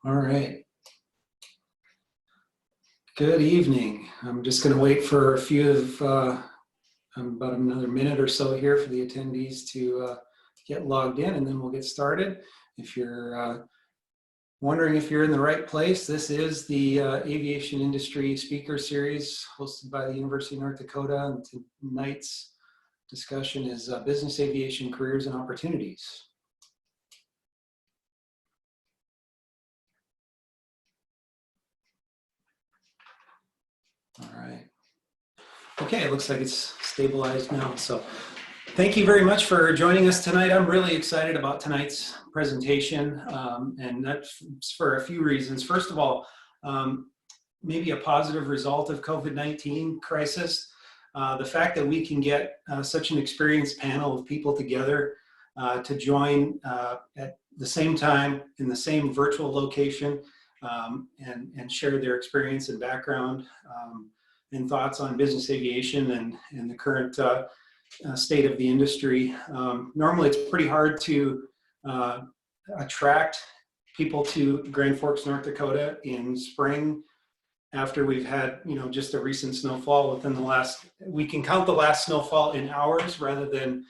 All right. Good evening. I'm just going to wait for a few of about another minute or so here for the attendees to get logged in, and then we'll get started. If you're wondering if you're in the right place, this is the Aviation Industry Speaker Series hosted by the University of North Dakota, and tonight's discussion is Business Aviation Careers and Opportunities. All right. Okay, it looks like it's stabilized now. So thank you very much for joining us tonight. I'm really excited about tonight's presentation, and that's for a few reasons. First of all, maybe a positive result of COVID-19 crisis. The fact that we can get such an experienced panel of people together to join at the same time in the same virtual location and share their experience and background and thoughts on business aviation and the current state of the industry. Normally it's pretty hard to attract people to Grand Forks, North Dakota in spring after we've had, just a recent snowfall within the last, we can count the last snowfall in hours rather than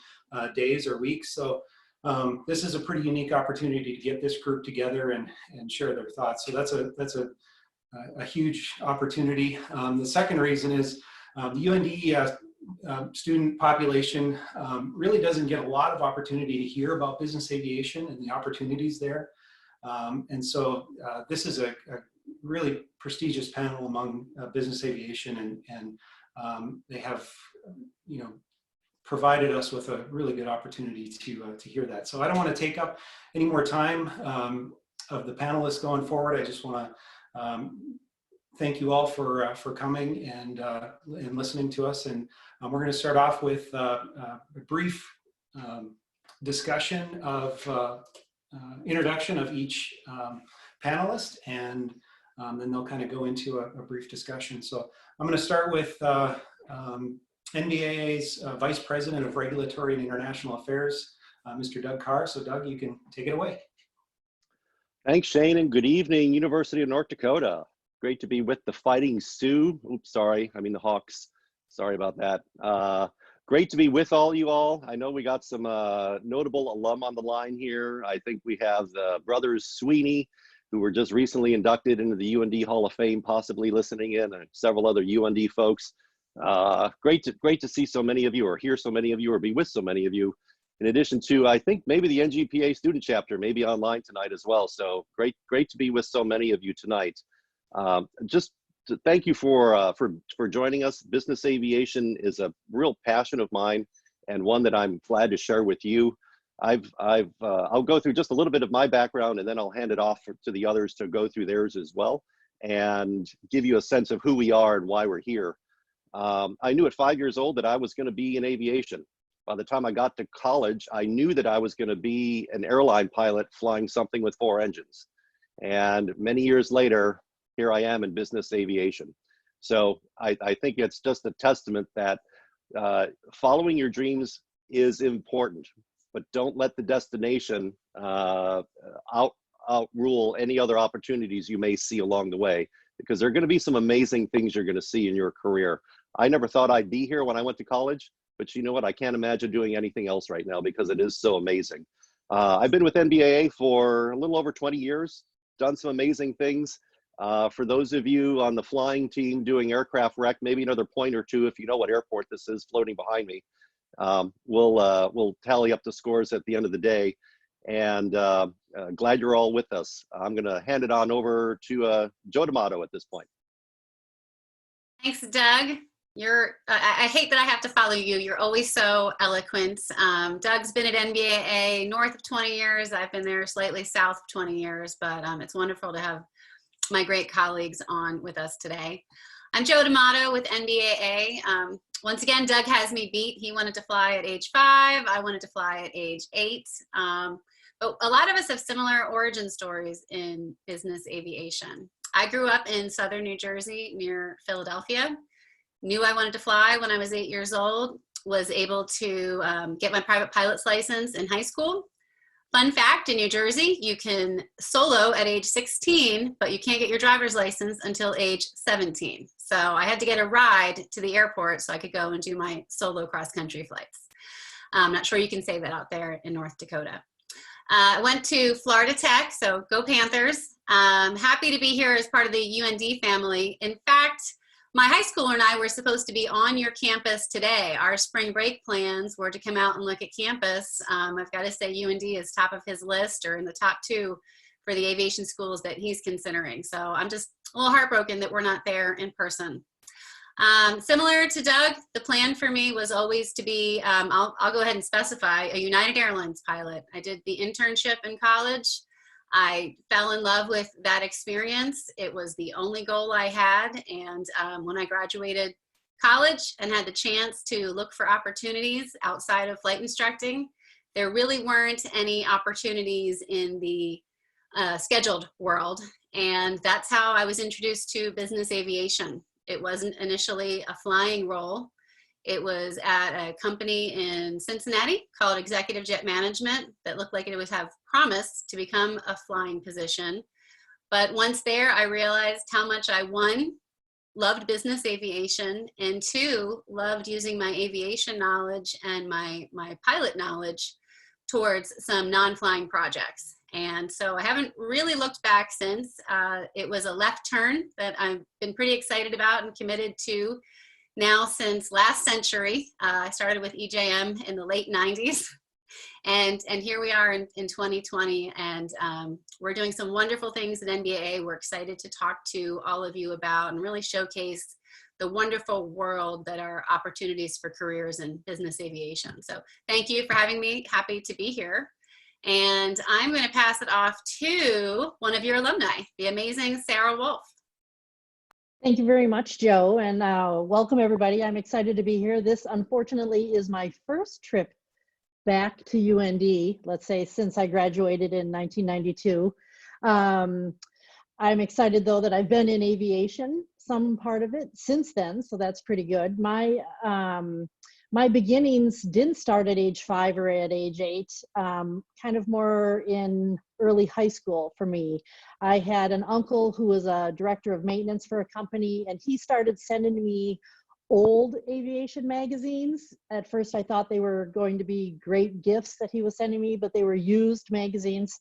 days or weeks. So this is a pretty unique opportunity to get this group together and share their thoughts. So that's a huge opportunity. The second reason is the UND student population really doesn't get a lot of opportunity to hear about business aviation and the opportunities there. And so this is a really prestigious panel among business aviation, and they have, provided us with a really good opportunity to hear that. So I don't want to take up any more time of the panelists going forward. I just want to thank you all for coming and listening to us. And we're going to start off with a brief discussion of introduction of each panelist, and then they'll kind of go into a brief discussion. So I'm going to start with NBAA's Vice President of Regulatory and International Affairs, Mr. Doug Carr. So Doug, you can take it away. Thanks, Shane, and good evening, University of North Dakota. Great to be with the Fighting Sioux. Oops, sorry, I mean the Hawks. Sorry about that. Great to be with all you all. I know we got some notable alum on the line here. I think we have the brothers Sweeney, who were just recently inducted into the UND Hall of Fame, possibly listening in, and several other UND folks. Great to see so many of you, or hear so many of you, or be with so many of you. In addition to, I think maybe the NGPA student chapter may be online tonight as well. So great to be with so many of you tonight. Just to thank you for joining us. Business aviation is a real passion of mine, and one that I'm glad to share with you. I'll go through just a little bit of my background, and then I'll hand it off to the others to go through theirs as well, and give you a sense of who we are and why we're here. I knew at 5 years old that I was going to be in aviation. By the time I got to college, I knew that I was going to be an airline pilot flying something with 4 engines. And many years later, here I am in business aviation. So I think it's just a testament that following your dreams is important, but don't let the destination outrule any other opportunities you may see along the way, because there are going to be some amazing things you're going to see in your career. I never thought I'd be here when I went to college, but you know what? I can't imagine doing anything else right now because it is so amazing. I've been with NBAA for a little over 20 years, done some amazing things. For those of you on the flying team doing aircraft rec, maybe another point or two, if you know what airport this is floating behind me, we'll tally up the scores at the end of the day. And glad you're all with us. I'm going to hand it on over to Joe D'Amato at this point. Thanks, Doug. I hate that I have to follow you. You're always so eloquent. Doug's been at NBAA north of 20 years. I've been there slightly south of 20 years, but it's wonderful to have my great colleagues on with us today. I'm Joe D'Amato with NBAA. Once again, Doug has me beat. He wanted to fly at age 5. I wanted to fly at age 8. But a lot of us have similar origin stories in business aviation. I grew up in southern New Jersey near Philadelphia. Knew I wanted to fly when I was 8 years old. Was able to get my private pilot's license in high school. Fun fact, in New Jersey, you can solo at age 16, but you can't get your driver's license until age 17. So I had to get a ride to the airport so I could go and do my solo cross-country flights. I'm not sure you can say that out there in North Dakota. I went to Florida Tech, so go Panthers. Happy to be here as part of the UND family. In fact, my high schooler and I were supposed to be on your campus today. Our spring break plans were to come out and look at campus. I've got to say UND is top of his list, or in the top 2 for the aviation schools that he's considering. So I'm just a little heartbroken that we're not there in person. Similar to Doug, the plan for me was always to be, I'll go ahead and specify, a United Airlines pilot. I did the internship in college. I fell in love with that experience. It was the only goal I had. And when I graduated college and had the chance to look for opportunities outside of flight instructing, there really weren't any opportunities in the scheduled world. And that's how I was introduced to business aviation. It wasn't initially a flying role. It was at a company in Cincinnati called Executive Jet Management that looked like it would have promise to become a flying position. But once there, I realized how much I, 1, loved business aviation, and 2, loved using my aviation knowledge and my pilot knowledge towards some non-flying projects. And so I haven't really looked back since. It was a left turn that I've been pretty excited about and committed to now since last century. I started with EJM in the late 90s. And here we are in 2020, and we're doing some wonderful things at NBAA. We're excited to talk to all of you about and really showcase the wonderful world that are opportunities for careers in business aviation. So thank you for having me. Happy to be here. And I'm going to pass it off to one of your alumni, the amazing Sarah Wolf. Thank you very much, Joe, and welcome everybody. I'm excited to be here. This, unfortunately, is my first trip back to UND, let's say, since I graduated in 1992. I'm excited, though, that I've been in aviation, some part of it, since then, so that's pretty good. My beginnings didn't start at age 5 or at age 8, kind of more in early high school for me. I had an uncle who was a director of maintenance for a company, and he started sending me old aviation magazines. At first, I thought they were going to be great gifts that he was sending me, but they were used magazines.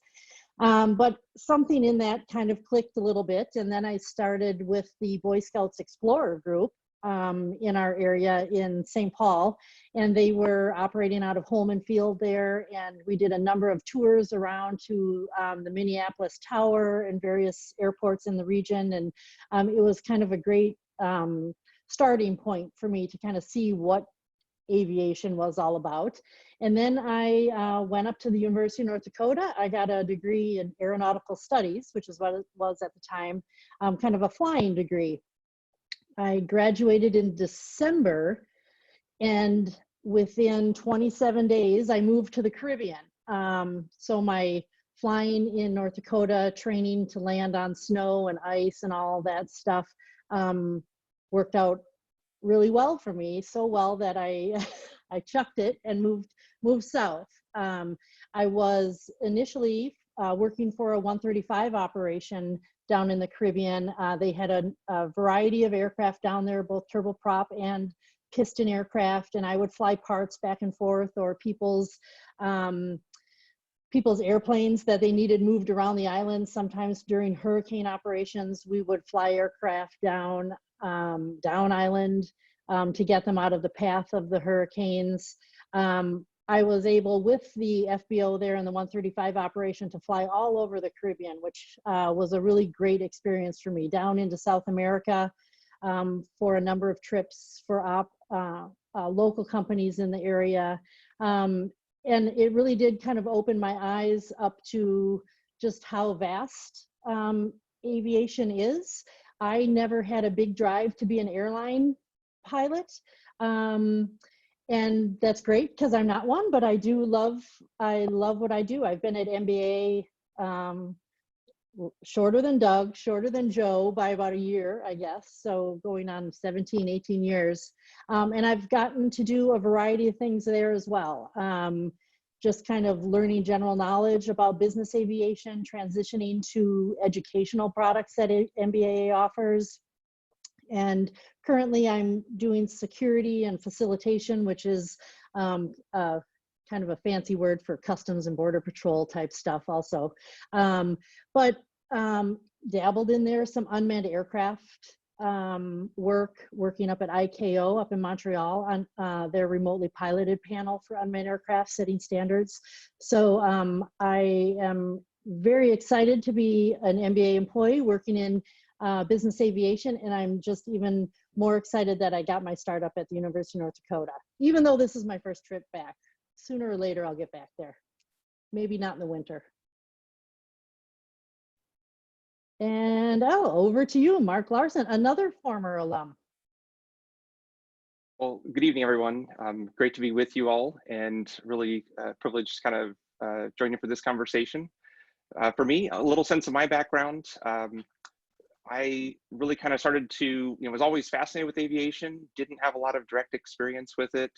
But something in that kind of clicked a little bit, and then I started with the Boy Scouts Explorer group in our area in St. Paul, and they were operating out of Holman Field there, and we did a number of tours around to the Minneapolis Tower and various airports in the region, and it was kind of a great starting point for me to kind of see what aviation was all about. And then I went up to the University of North Dakota. I got a degree in aeronautical studies, which is what it was at the time, kind of a flying degree. I graduated in December, and within 27 days, I moved to the Caribbean. So my flying in North Dakota, training to land on snow and ice and all that stuff worked out really well for me, so well that I chucked it and moved south. I was initially working for a 135 operation down in the Caribbean. They had a variety of aircraft down there, both turboprop and piston aircraft, and I would fly parts back and forth, or people's airplanes that they needed moved around the island. Sometimes during hurricane operations, we would fly aircraft down island to get them out of the path of the hurricanes. I was able, with the FBO there in the 135 operation, to fly all over the Caribbean, which was a really great experience for me, down into South America for a number of trips for local companies in the area. And it really did kind of open my eyes up to just how vast aviation is. I never had a big drive to be an airline pilot. And that's great because I'm not one, but I love what I do. I've been at NBAA shorter than Doug, shorter than Joe by about a year, I guess. So going on 17, 18 years. And I've gotten to do a variety of things there as well. just kind of learning general knowledge about business aviation, transitioning to educational products that NBAA offers. And currently I'm doing security and facilitation, which is kind of a fancy word for Customs and Border Patrol type stuff also. But dabbled in there some unmanned aircraft working up at ICAO up in Montreal on their remotely piloted panel for unmanned aircraft setting standards. So I am very excited to be an MBA employee working in business aviation, and I'm just even more excited that I got my start up at the University of North Dakota. Even though this is my first trip back, sooner or later I'll get back there. Maybe not in the winter. And over to you, Mark Larson, another former alum. Well, good evening, everyone. Great to be with you all, and really privileged to kind of join you for this conversation. For me, a little sense of my background. I really kind of started to, was always fascinated with aviation, didn't have a lot of direct experience with it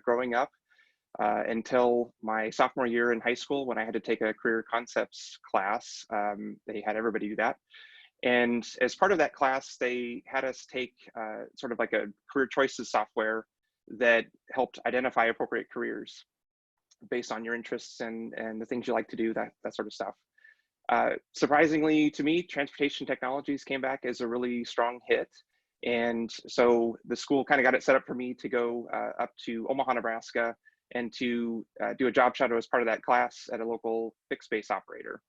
growing up until my sophomore year in high school when I had to take a career concepts class. They had everybody do that. And as part of that class, they had us take sort of like a career choices software that helped identify appropriate careers based on your interests and the things you like to do, that sort of stuff. Surprisingly to me, transportation technologies came back as a really strong hit. And so the school kind of got it set up for me to go up to Omaha, Nebraska, and to do a job shadow as part of that class at a local fixed base operator.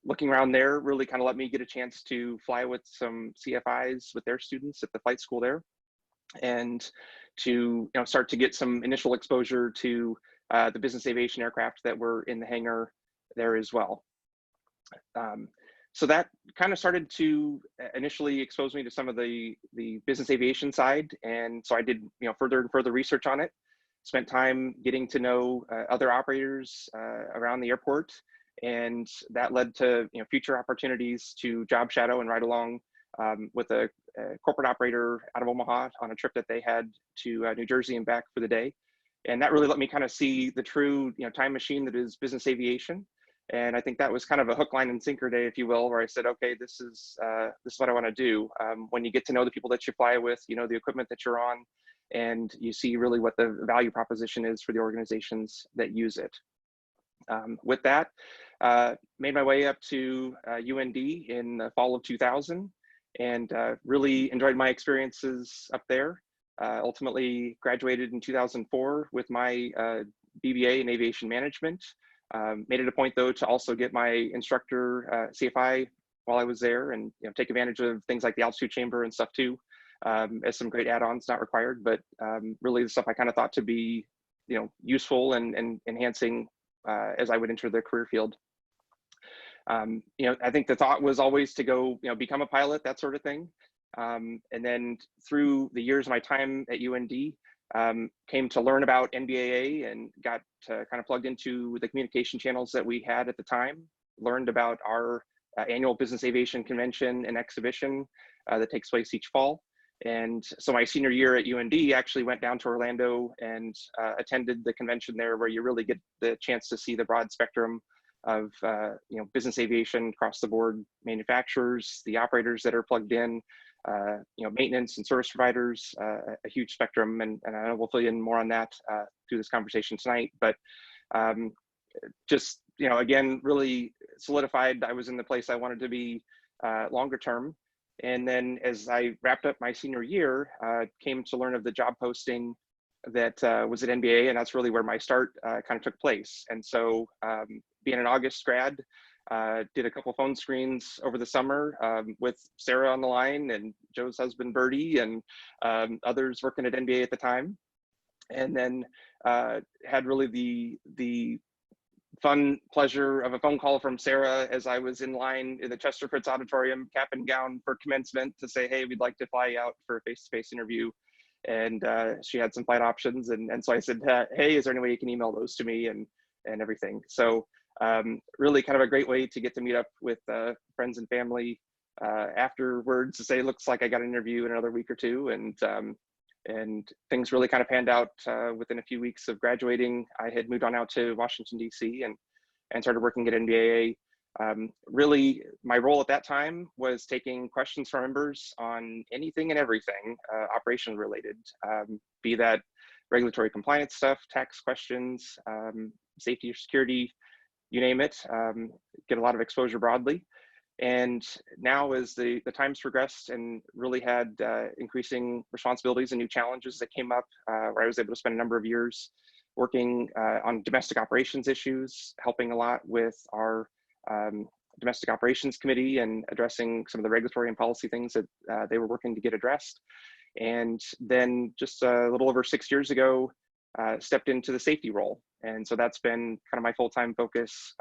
Looking around there really kind of let me get a chance to fly with some CFIs with their students at the flight school there, and to start to get some initial exposure to the business aviation aircraft that were in the hangar there as well. So that kind of started to initially expose me to some of the business aviation side, and so I did further and further research on it. Spent time getting to know other operators around the airport, and that led to future opportunities to job shadow and ride along with a corporate operator out of Omaha on a trip that they had to New Jersey and back for the day. And that really let me kind of see the true time machine that is business aviation. And I think that was kind of a hook, line, and sinker day, if you will, where I said, okay, this is what I want to do. When you get to know the people that you fly with, the equipment that you're on, and you see really what the value proposition is for the organizations that use it. With that, made my way up to UND in the fall of 2000, and really enjoyed my experiences up there. Ultimately graduated in 2004 with my BBA in aviation management. Made it a point though to also get my instructor CFI while I was there, and take advantage of things like the altitude chamber and stuff too, as some great add-ons, not required, but really the stuff I kind of thought to be useful and enhancing as I would enter the career field. I think the thought was always to go become a pilot, that sort of thing. And then through the years of my time at UND, came to learn about NBAA and got kind of plugged into the communication channels that we had at the time, learned about our annual business aviation convention and exhibition that takes place each fall. And so my senior year at UND actually went down to Orlando and attended the convention there, where you really get the chance to see the broad spectrum of business aviation across the board, manufacturers, the operators that are plugged in, maintenance and service providers, a huge spectrum, and I know we'll fill you in more on that through this conversation tonight. But just again, really solidified I was in the place I wanted to be longer term. And then as I wrapped up my senior year, came to learn of the job posting that was at NBAA, and that's really where my start kind of took place. And so being an August grad, did a couple phone screens over the summer with Sarah on the line and Joe's husband, Bertie, and others working at NBAA at the time. And then had really the fun pleasure of a phone call from Sarah as I was in line in the Chester Fritz Auditorium, cap and gown for commencement, to say, hey, we'd like to fly you out for a face-to-face interview. And she had some flight options. And so I said, hey, is there any way you can email those to me and everything? So really kind of a great way to get to meet up with friends and family afterwards, to say, looks like I got an interview in another week or two. And And things really kind of panned out within a few weeks of graduating. I had moved on out to Washington, D.C. and started working at NBAA. Really, my role at that time was taking questions from members on anything and everything operation related, be that regulatory compliance stuff, tax questions, safety or security, you name it. Get a lot of exposure broadly. And now as the times progressed and really had increasing responsibilities and new challenges that came up, where I was able to spend a number of years working on domestic operations issues, helping a lot with our domestic operations committee and addressing some of the regulatory and policy things that they were working to get addressed. And then just a little over 6 years ago, stepped into the safety role. And so that's been kind of my full-time focus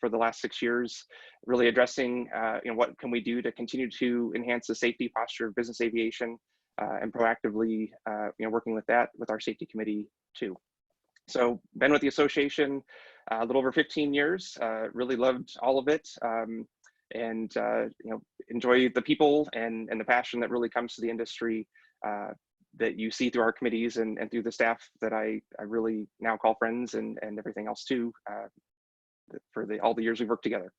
for the last 6 years, really addressing what can we do to continue to enhance the safety posture of business aviation, and proactively working with that with our safety committee too. So been with the association a little over 15 years, really loved all of it, and enjoy the people and the passion that really comes to the industry that you see through our committees and through the staff that I really now call friends and everything else too, for all the years we've worked together.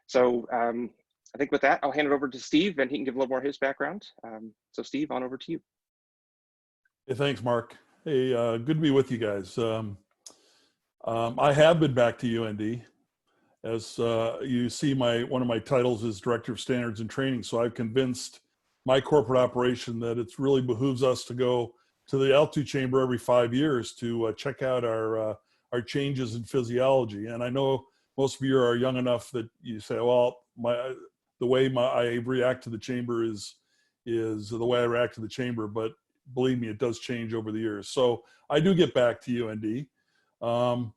So I think with that, I'll hand it over to Steve and he can give a little more of his background. So Steve, on over to you. Hey, thanks, Mark. Hey, good to be with you guys. I have been back to UND. As you see, one of my titles is Director of Standards and Training. So I've convinced my corporate operation that it really behooves us to go to the altitude chamber every 5 years to check out our changes in physiology. And I know most of you are young enough that you say, well, the way I react to the chamber is the way I react to the chamber, but believe me, it does change over the years. So I do get back to UND.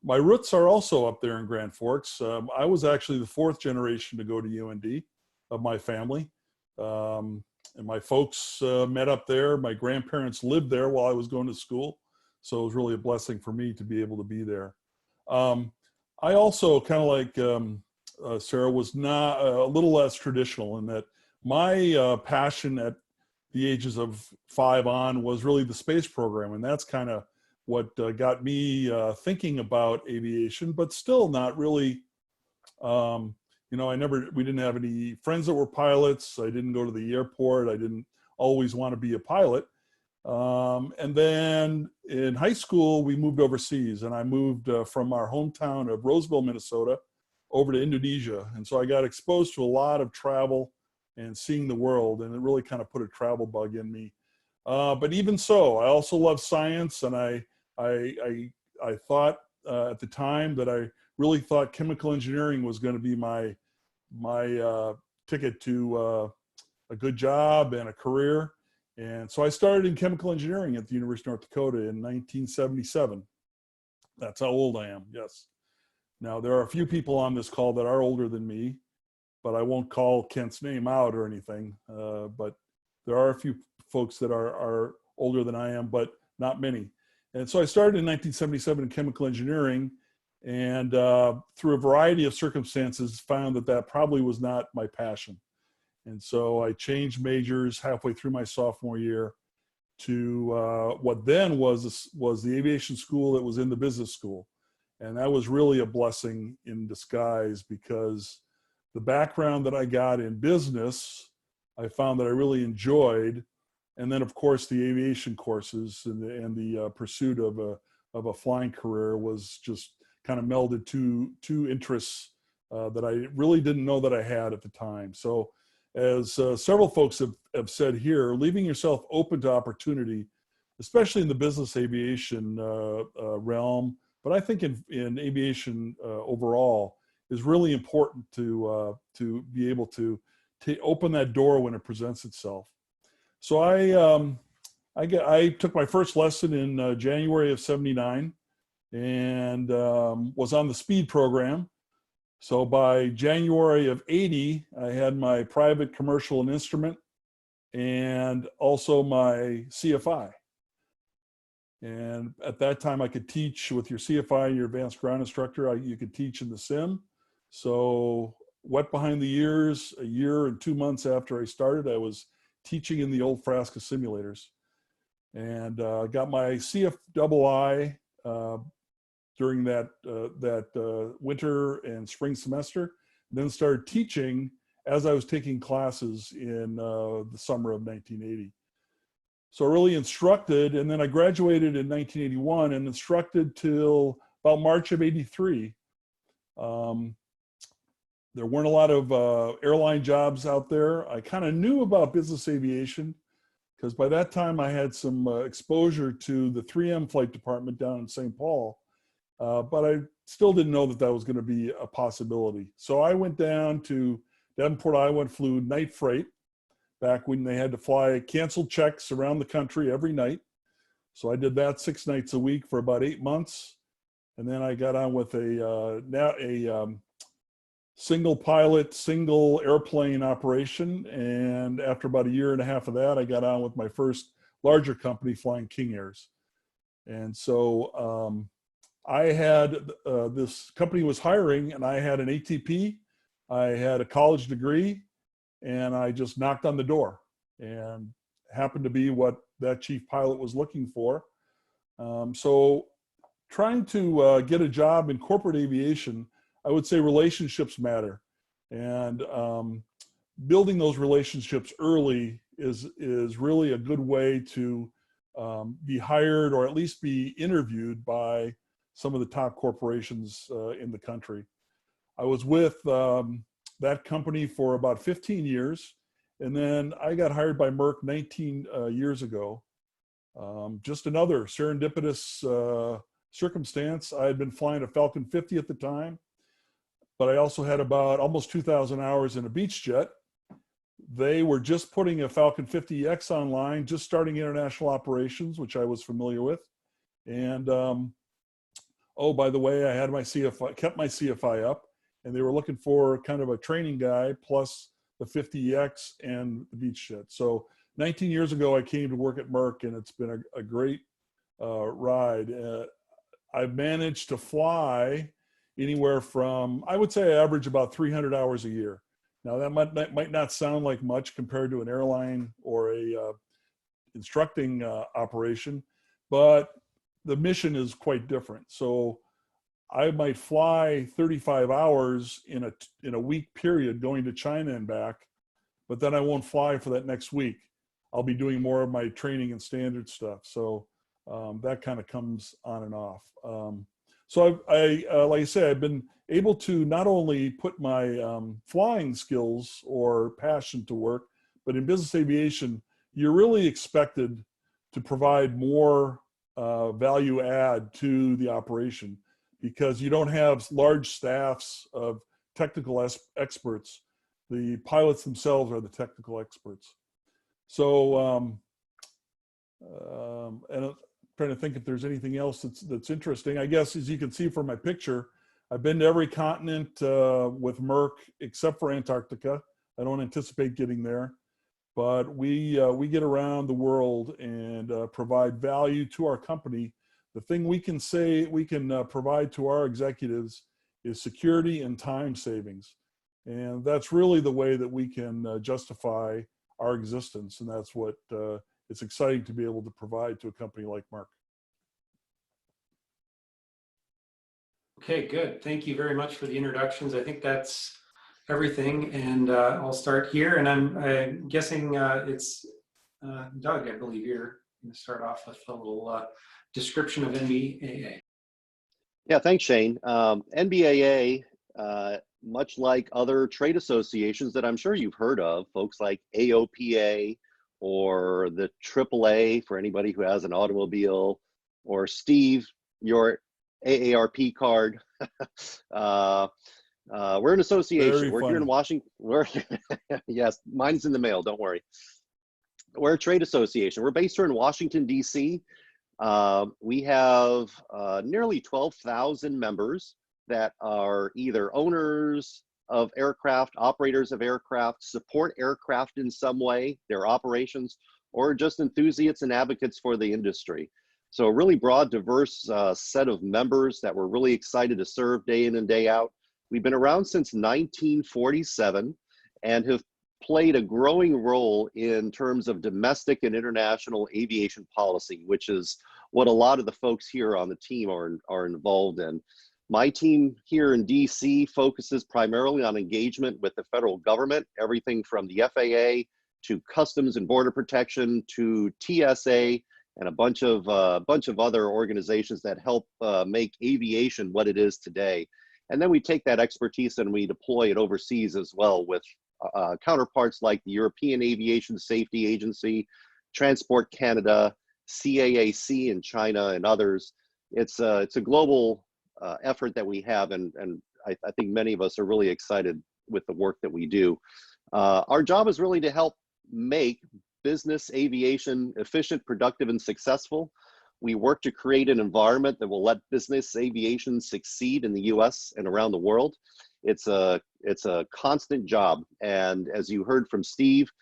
My roots are also up there in Grand Forks. I was actually the 4th generation to go to UND of my family. And my folks met up there. My grandparents lived there while I was going to school. So it was really a blessing for me to be able to be there. I also, kind of like Sarah, was not a little less traditional in that my passion at the ages of 5 on was really the space program. And that's kind of what got me thinking about aviation, but still not really, we didn't have any friends that were pilots. I didn't go to the airport. I didn't always want to be a pilot. And then in high school, we moved overseas and I moved from our hometown of Roseville, Minnesota over to Indonesia. And so I got exposed to a lot of travel and seeing the world, and it really kind of put a travel bug in me. But even so, I also love science, and I thought at the time that I really thought chemical engineering was going to be my ticket to a good job and a career. And so I started in chemical engineering at the University of North Dakota in 1977. That's how old I am, yes. Now, there are a few people on this call that are older than me, but I won't call Kent's name out or anything. But there are a few folks that are older than I am, but not many. And so I started in 1977 in chemical engineering, and through a variety of circumstances found that probably was not my passion. And so I changed majors halfway through my sophomore year to what then was the aviation school that was in the business school. And that was really a blessing in disguise, because the background that I got in business, I found that I really enjoyed. And then of course the aviation courses and the pursuit of a flying career was just kind of melded two interests that I really didn't know that I had at the time. So as several folks have said here, leaving yourself open to opportunity, especially in the business aviation realm, but I think in aviation overall, is really important to be able to open that door when it presents itself. So I took my first lesson in January of '79 and was on the speed program. So by January of '80, I had my private, commercial, and instrument, and also my CFI. And at that time, I could teach with your CFI and your advanced ground instructor. You could teach in the sim. So wet behind the ears, a year and 2 months after I started, I was teaching in the old Frasca simulators. and got my CFII during that winter and spring semester, then started teaching as I was taking classes in the summer of 1980. So I really instructed, and then I graduated in 1981 and instructed till about March of 83. There weren't a lot of airline jobs out there. I kind of knew about business aviation because by that time I had some exposure to the 3M flight department down in St. Paul, but I still didn't know that that was going to be a possibility. So I went down to Davenport, Iowa, and flew night freight back when they had to fly canceled checks around the country every night. So I did that 6 nights a week for about 8 months. And then I got on with a single pilot, single airplane operation. And after about 1.5 years of that, I got on with my first larger company, flying King Airs. And so I had, this company was hiring, and I had an ATP, I had a college degree, and I just knocked on the door, and happened to be what that chief pilot was looking for. So trying to get a job in corporate aviation, I would say relationships matter. And building those relationships early is really a good way to be hired, or at least be interviewed by some of the top corporations in the country. I was with that company for about 15 years. And then I got hired by Merck 19 years ago. Just another serendipitous circumstance. I had been flying a Falcon 50 at the time, but I also had about almost 2,000 hours in a Beechjet. They were just putting a Falcon 50X online, just starting international operations, which I was familiar with. And oh, by the way, I had my CFI, kept my CFI up, and they were looking for kind of a training guy plus the 50X and the Beechjet. So 19 years ago, I came to work at Merck, and it's been a great ride. I've managed to fly anywhere from, I would say I average about 300 hours a year. Now that might not sound like much compared to an airline or a instructing operation, but the mission is quite different. So I might fly 35 hours in a week period going to China and back, but then I won't fly for that next week. I'll be doing more of my training and standard stuff. So that kind of comes on and off. So I like I say, I've been able to not only put my flying skills or passion to work, but in business aviation, you're really expected to provide more value add to the operation, because you don't have large staffs of technical experts. The pilots themselves are the technical experts. So, and I'm trying to think if there's anything else that's interesting. I guess, as you can see from my picture, I've been to every continent with Merck except for Antarctica. I don't anticipate getting there, but we get around the world and provide value to our company. The thing we can provide to our executives is security and time savings. And that's really the way that we can justify our existence. And that's what it's exciting to be able to provide to a company like Merck. Okay, good. Thank you very much for the introductions. I think that's everything. And I'll start here. And I'm guessing it's Doug, I believe you're going to start off with a little description of NBAA. Yeah, thanks, Shane. NBAA, much like other trade associations that I'm sure you've heard of, folks like AOPA or the AAA for anybody who has an automobile, or Steve, your AARP card. We're an association. Very We're funny. here in Washington. Yes, mine's in the mail, don't worry. We're a trade association. We're based here in Washington, D.C. We have nearly 12,000 members that are either owners of aircraft, operators of aircraft, support aircraft in some way, their operations, or just enthusiasts and advocates for the industry. So a really broad, diverse set of members that we're really excited to serve day in and day out. We've been around since 1947 and have played a growing role in terms of domestic and international aviation policy, which is what a lot of the folks here on the team are involved in. My team here in DC focuses primarily on engagement with the federal government, everything from the FAA to Customs and Border Protection to TSA and a bunch of other organizations that help make aviation what it is today. And then we take that expertise and we deploy it overseas as well with counterparts like the European Aviation Safety Agency, Transport Canada, CAAC in China, and others. It's a global effort that we have, and I think many of us are really excited with the work that we do. Our job is really to help make business aviation efficient, productive, and successful. We work to create an environment that will let business aviation succeed in the US and around the world. It's a constant job. And as you heard from Steve's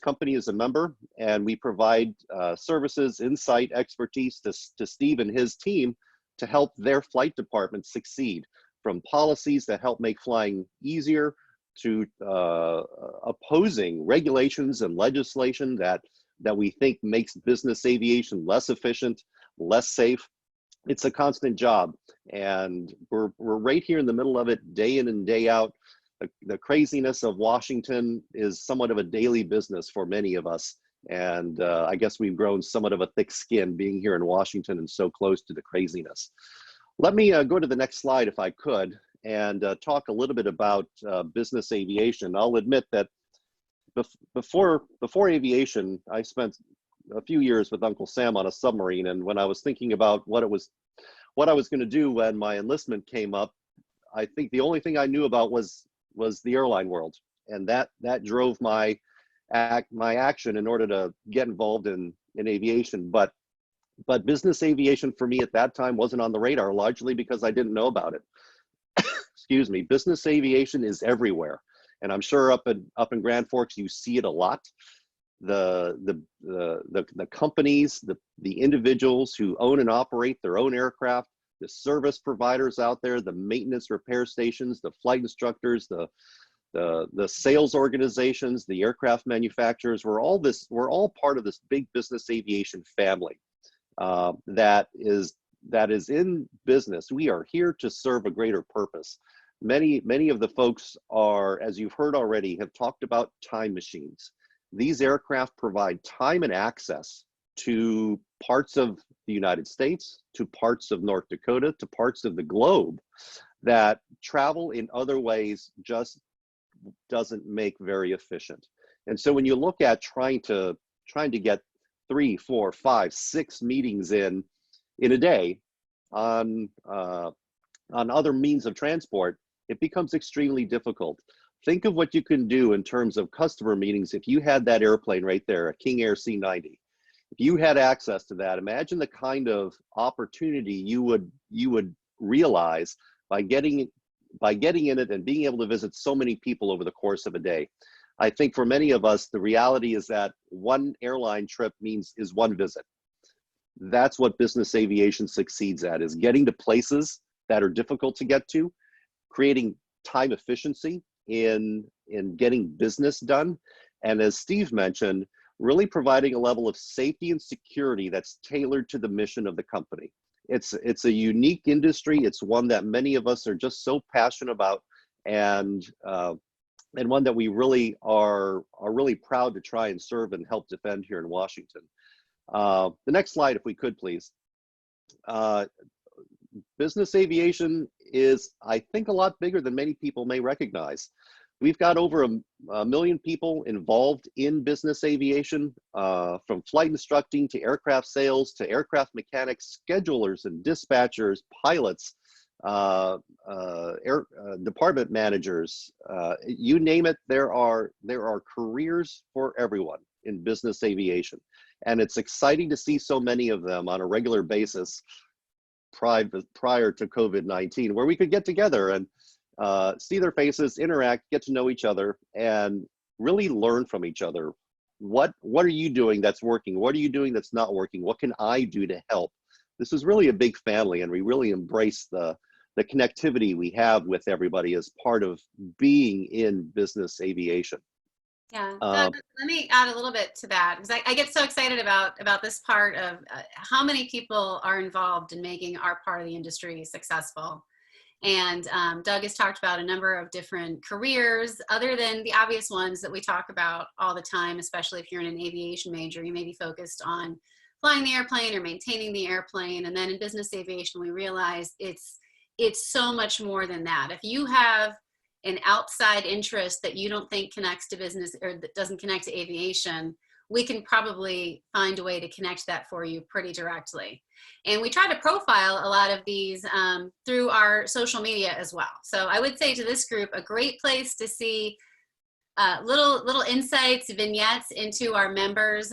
company is a member, and we provide services, insight, expertise to Steve and his team to help their flight department succeed, from policies that help make flying easier to opposing regulations and legislation that we think makes business aviation less efficient, less safe. It's a constant job, and we're right here in the middle of it, day in and day out. The craziness of Washington is somewhat of a daily business for many of us, and I guess we've grown somewhat of a thick skin being here in Washington and so close to the craziness. Let me go to the next slide if I could, and talk a little bit about business aviation. I'll admit that before aviation, I spent a few years with Uncle Sam on a submarine, and when I was thinking about what I was going to do when my enlistment came up, I think the only thing I knew about was the airline world, and that drove my action in order to get involved in aviation. But business aviation for me at that time wasn't on the radar, largely because I didn't know about it. Excuse me. Business aviation is everywhere, and I'm sure up in Grand Forks you see it a lot. The companies, the individuals who own and operate their own aircraft, the service providers out there, the maintenance repair stations, the flight instructors, the sales organizations, the aircraft manufacturers, we're all part of this big business aviation family that is in business. We are here to serve a greater purpose. Many of the folks are, as you've heard already, have talked about time machines. These aircraft provide time and access to parts of the United States, to parts of North Dakota, to parts of the globe that travel in other ways just doesn't make very efficient. And so when you look at trying to get 3, 4, 5, 6 meetings in a day on other means of transport, it becomes extremely difficult. Think of what you can do in terms of customer meetings if you had that airplane right there, a King Air C-90. If you had access to that, imagine the kind of opportunity you would realize by getting in it and being able to visit so many people over the course of a day. I think for many of us, the reality is that one airline trip is one visit. That's what business aviation succeeds at, is getting to places that are difficult to get to, creating time efficiency in getting business done, and as Steve mentioned, really providing a level of safety and security that's tailored to the mission of the company. It's a unique industry. It's one that many of us are just so passionate about, and one that we really are really proud to try and serve and help defend here in Washington. The next slide, if we could, please. Business aviation is, I think, a lot bigger than many people may recognize. We've got over a million people involved in business aviation, from flight instructing to aircraft sales to aircraft mechanics, schedulers and dispatchers, pilots, department managers, you name it. There are careers for everyone in business aviation, and it's exciting to see so many of them on a regular basis prior to COVID-19, where we could get together and see their faces, interact, get to know each other, and really learn from each other. What are you doing that's working? What are you doing that's not working? What can I do to help? This is really a big family, and we really embrace the the connectivity we have with everybody as part of being in business aviation. Yeah, Doug, let me add a little bit to that, because I get so excited about this part of how many people are involved in making our part of the industry successful. And Doug has talked about a number of different careers, other than the obvious ones that we talk about all the time, especially if you're in an aviation major. You may be focused on flying the airplane or maintaining the airplane. And then in business aviation, we realize it's so much more than that. If you have an outside interest that you don't think connects to business or that doesn't connect to aviation, we can probably find a way to connect that for you pretty directly. And we try to profile a lot of these through our social media as well. So I would say to this group, a great place to see little insights, vignettes into our members.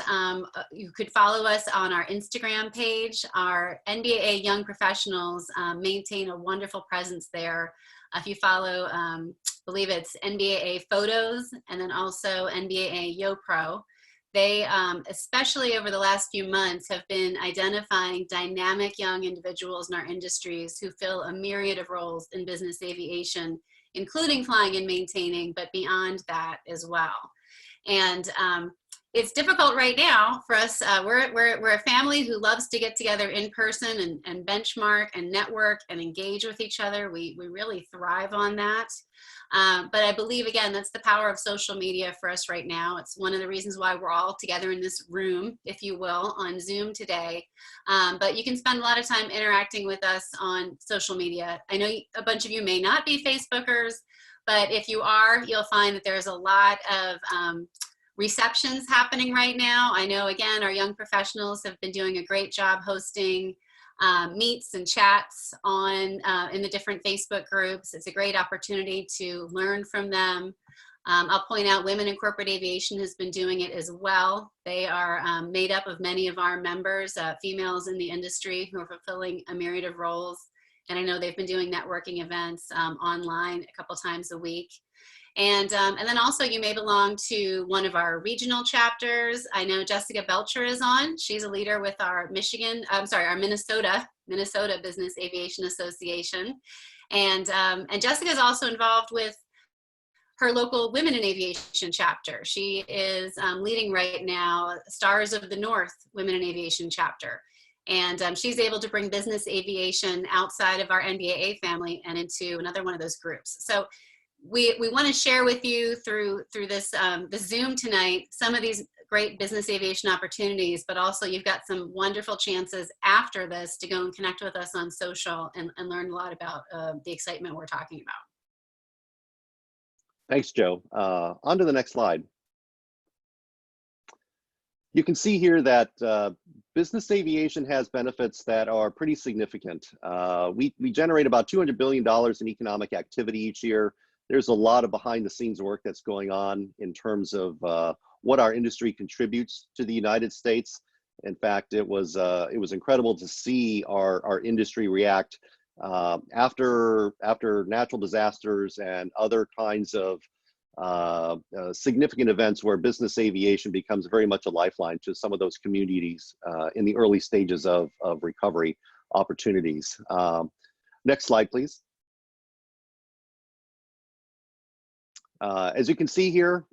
You could follow us on our Instagram page. Our NBAA Young Professionals maintain a wonderful presence there. If you follow, I believe it's NBAA Photos and then also NBAA YoPro. They, especially over the last few months, have been identifying dynamic young individuals in our industries who fill a myriad of roles in business aviation, including flying and maintaining, but beyond that as well. And it's difficult right now for us. We're a family who loves to get together in person and benchmark and network and engage with each other. We really thrive on that. But I believe, again, that's the power of social media for us right now. It's one of the reasons why we're all together in this room, if you will, on Zoom today. But you can spend a lot of time interacting with us on social media. I know a bunch of you may not be Facebookers, but if you are, you'll find that there's a lot of receptions happening right now. I know, again, our young professionals have been doing a great job hosting meets and chats on in the different Facebook groups. It's a great opportunity to learn from them. I'll point out Women in Corporate Aviation has been doing it as well. They are made up of many of our members, females in the industry who are fulfilling a myriad of roles. And I know they've been doing networking events online a couple times a week. And then also you may belong to one of our regional chapters. I know Jessica Belcher is on. She's a leader with our our Minnesota Business Aviation Association. And Jessica is also involved with her local Women in Aviation chapter. She is leading right now Stars of the North Women in Aviation chapter. And she's able to bring business aviation outside of our NBAA family and into another one of those groups. So we want to share with you through this the Zoom tonight some of these great business aviation opportunities, but also you've got some wonderful chances after this to go and connect with us on social and learn a lot about the excitement we're talking about. Thanks, Joe. On to the next slide. You can see here that business aviation has benefits that are pretty significant. We generate about $200 billion in economic activity each year. There's a lot of behind the scenes work that's going on in terms of what our industry contributes to the United States. In fact, it was incredible to see our industry react after natural disasters and other kinds of significant events where business aviation becomes very much a lifeline to some of those communities in the early stages of recovery opportunities. Next slide, please. As you can see here,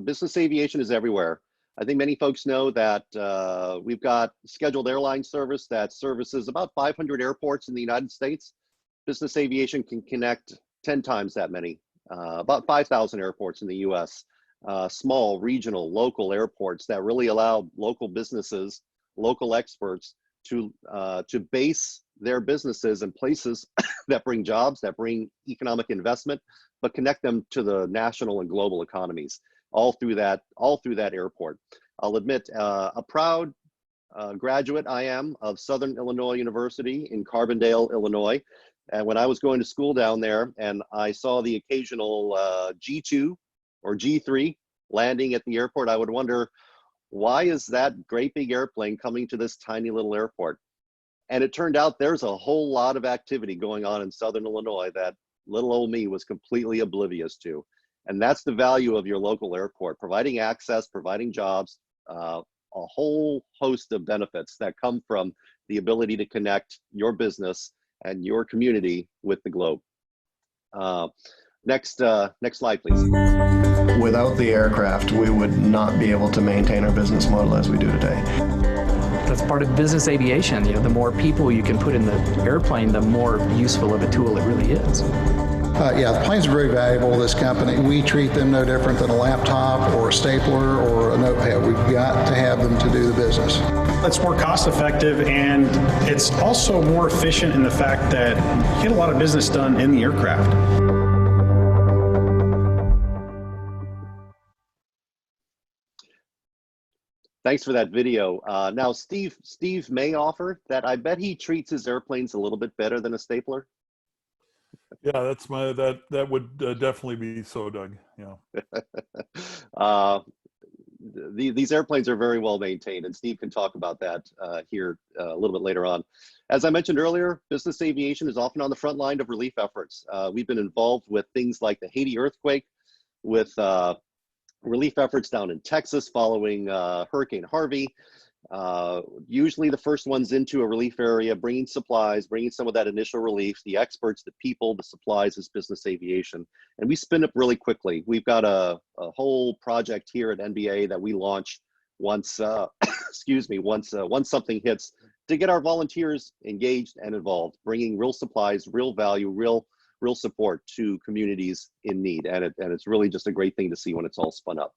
business aviation is everywhere. I think many folks know that we've got scheduled airline service that services about 500 airports in the United States. Business aviation can connect 10 times that many, about 5,000 airports in the US. Small, regional, local airports that really allow local businesses, local experts to base their businesses in places that bring jobs, that bring economic investment, but connect them to the national and global economies, all through that airport. I'll admit, a proud graduate I am of Southern Illinois University in Carbondale, Illinois. And when I was going to school down there and I saw the occasional G2 or G3 landing at the airport, I would wonder, why is that great big airplane coming to this tiny little airport? And it turned out there's a whole lot of activity going on in Southern Illinois that little old me was completely oblivious to. And that's the value of your local airport, providing access, providing jobs, a whole host of benefits that come from the ability to connect your business and your community with the globe. Next slide, please. Without the aircraft, we would not be able to maintain our business model as we do today. That's part of business aviation. You know, the more people you can put in the airplane, the more useful of a tool it really is. Yeah, the planes are very valuable to this company. We treat them no different than a laptop or a stapler or a notepad. We've got to have them to do the business. It's more cost effective, and it's also more efficient in the fact that you get a lot of business done in the aircraft. Thanks for that video. Now, Steve may offer that I bet he treats his airplanes a little bit better than a stapler. Yeah, that's that would definitely be so, Doug. Yeah. These airplanes are very well maintained, and Steve can talk about that here a little bit later on. As I mentioned earlier, business aviation is often on the front line of relief efforts. We've been involved with things like the Haiti earthquake, with relief efforts down in Texas following Hurricane Harvey. Usually the first ones into a relief area, bringing supplies, bringing some of that initial relief, the experts, the people, the supplies is business aviation. And we spin up really quickly. We've got a whole project here at NBAA that we launch once, excuse me, once something hits, to get our volunteers engaged and involved, bringing real supplies, real value, real support to communities in need. And it's really just a great thing to see when it's all spun up.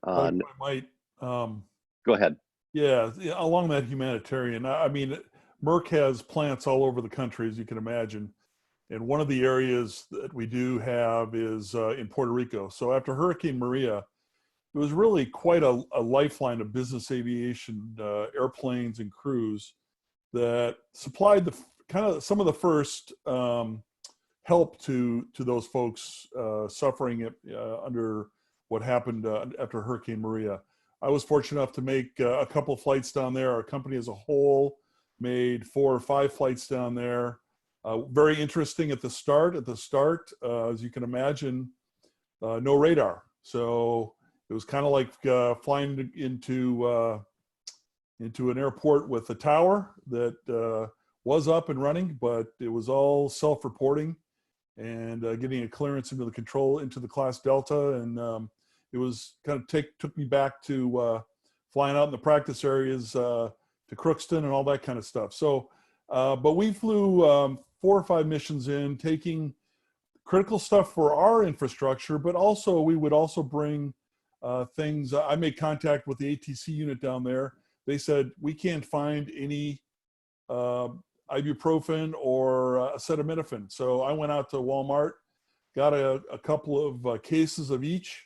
I might, go ahead. Yeah, along that humanitarian, I mean, Merck has plants all over the country, as you can imagine. And one of the areas that we do have is in Puerto Rico. So after Hurricane Maria, it was really quite a lifeline of business aviation, airplanes and crews that supplied the kind of some of the first help to those folks suffering it under what happened after Hurricane Maria. I was fortunate enough to make a couple of flights down there. Our company as a whole made 4 or 5 flights down there. Very interesting at the start. As you can imagine, no radar. So it was kind of like flying into an airport with a tower that was up and running, but it was all self-reporting and getting a clearance into the class Delta. And it was kind of took me back to flying out in the practice areas to Crookston and all that kind of stuff. So, but we flew 4 or 5 missions in, taking critical stuff for our infrastructure, but also we would also bring things. I made contact with the ATC unit down there. They said, we can't find any ibuprofen or acetaminophen. So I went out to Walmart, got a couple of cases of each,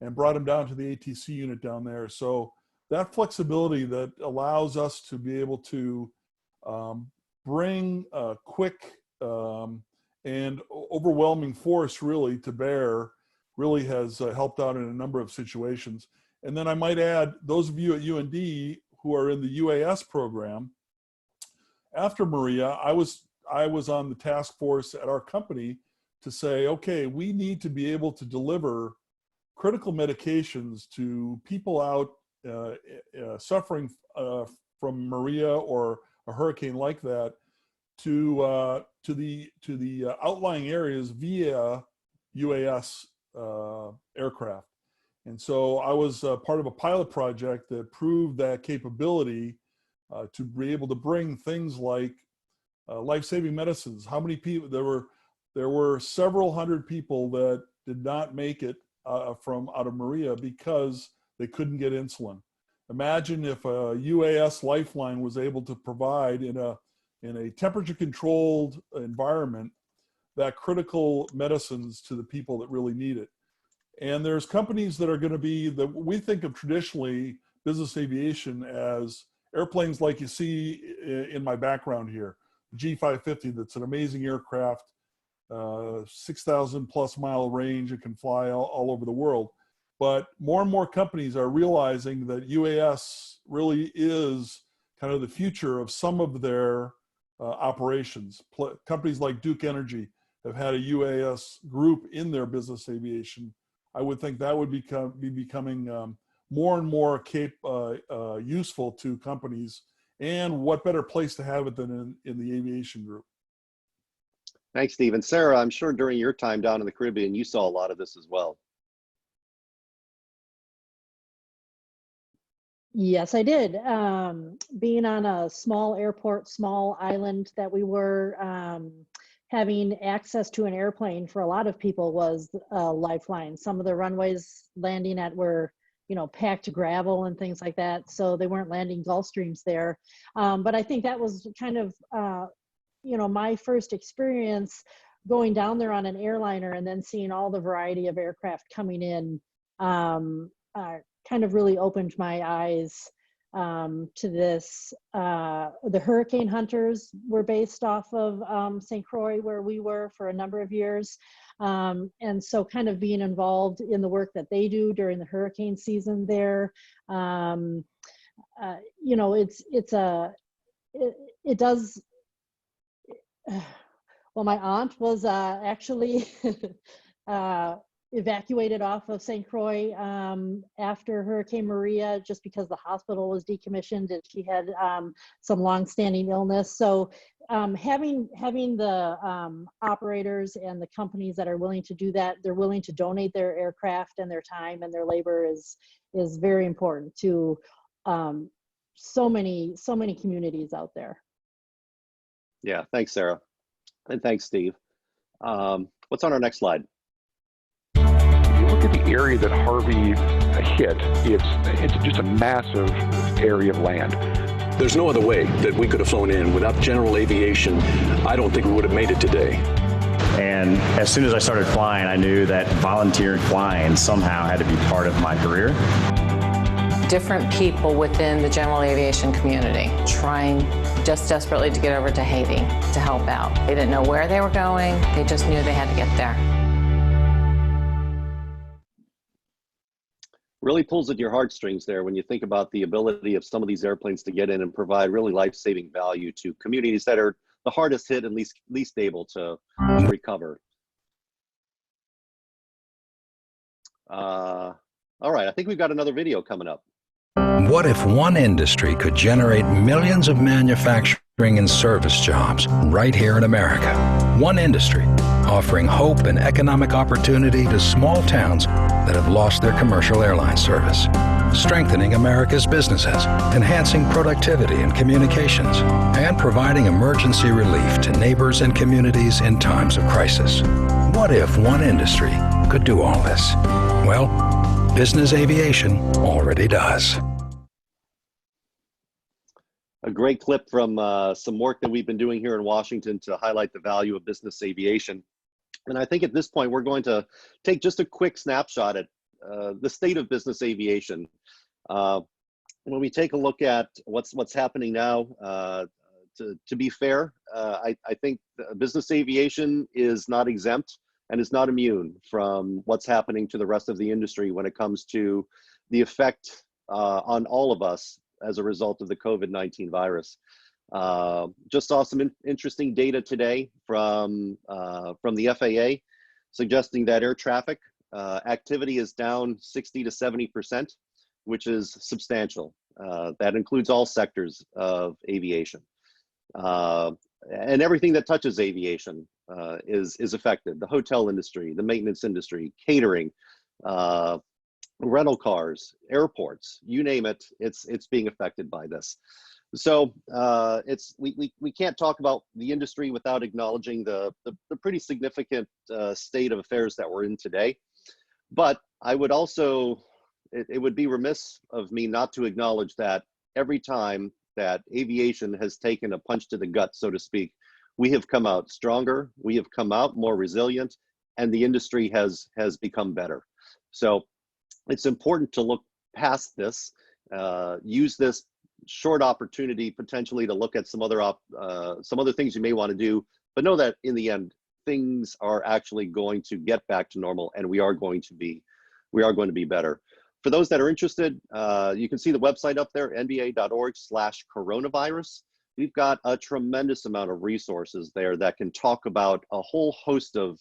and brought them down to the ATC unit down there. So that flexibility that allows us to be able to bring a quick and overwhelming force really to bear really has helped out in a number of situations. And then I might add, those of you at UND who are in the UAS program, after Maria, I was on the task force at our company to say, okay, we need to be able to deliver critical medications to people out suffering from Maria or a hurricane like that, to the outlying areas via UAS aircraft. And so I was part of a pilot project that proved that capability to be able to bring things like life-saving medicines. How many people there were several hundred people that did not make it from out of Maria because they couldn't get insulin. Imagine if a UAS lifeline was able to provide in a temperature-controlled environment that critical medicines to the people that really need it. And there's companies that are going to be that we think of traditionally business aviation as airplanes like you see in my background here, the G550. That's an amazing aircraft. 6,000 plus mile range. It can fly all over the world. But more and more companies are realizing that UAS really is kind of the future of some of their operations. Companies like Duke Energy have had a UAS group in their business aviation. I would think that would be becoming more and more useful to companies. And what better place to have it than in the aviation group? Thanks, Steve. And Sarah, I'm sure during your time down in the Caribbean, you saw a lot of this as well. Yes, I did. Being on a small airport, small island that we were, having access to an airplane for a lot of people was a lifeline. Some of the runways landing at were, packed gravel and things like that. So they weren't landing Gulfstreams there. But I think that was kind of, my first experience going down there on an airliner and then seeing all the variety of aircraft coming in. Kind of really opened my eyes to this. The Hurricane Hunters were based off of St. Croix, where we were for a number of years. And so kind of being involved in the work that they do during the hurricane season there, it does. Well, my aunt was actually evacuated off of St. Croix after Hurricane Maria, just because the hospital was decommissioned and she had some longstanding illness. So having the operators and the companies that are willing to do that, they're willing to donate their aircraft and their time and their labor is very important to so many communities out there. Yeah, thanks, Sarah. And thanks, Steve. What's on our next slide? You look at the area that Harvey hit, it's just a massive area of land. There's no other way that we could have flown in. Without general aviation, I don't think we would have made it today. And as soon as I started flying, I knew that volunteer flying somehow had to be part of my career. Different people within the general aviation community trying just desperately to get over to Haiti to help out. They didn't know where they were going. They just knew they had to get there. Really pulls at your heartstrings there when you think about the ability of some of these airplanes to get in and provide really life-saving value to communities that are the hardest hit and least able to recover. All right, I think we've got another video coming up. What if one industry could generate millions of manufacturing and service jobs right here in America? One industry offering hope and economic opportunity to small towns that have lost their commercial airline service, strengthening America's businesses, enhancing productivity and communications, and providing emergency relief to neighbors and communities in times of crisis. What if one industry could do all this? Well, business aviation already does. A great clip from some work that we've been doing here in Washington to highlight the value of business aviation. And I think at this point, we're going to take just a quick snapshot at the state of business aviation. When we take a look at what's happening now, to be fair, I think business aviation is not exempt and is not immune from what's happening to the rest of the industry when it comes to the effect on all of us as a result of the COVID-19 virus. Just saw some interesting data today from the FAA suggesting that air traffic activity is down 60 to 70%, which is substantial. That includes all sectors of aviation. And everything that touches aviation is affected. The hotel industry, the maintenance industry, catering, rental cars, airports, you name it, it's being affected by this. So we can't talk about the industry without acknowledging the pretty significant state of affairs that we're in today. But I would also, it would be remiss of me not to acknowledge that every time that aviation has taken a punch to the gut, so to speak, we have come out stronger, we have come out more resilient, and the industry has become better. So it's important to look past this, use this short opportunity potentially to look at some other things you may want to do, but know that in the end, things are actually going to get back to normal, and we are going to be better. For those that are interested, you can see the website up there, nba.org/coronavirus. We've got a tremendous amount of resources there that can talk about a whole host of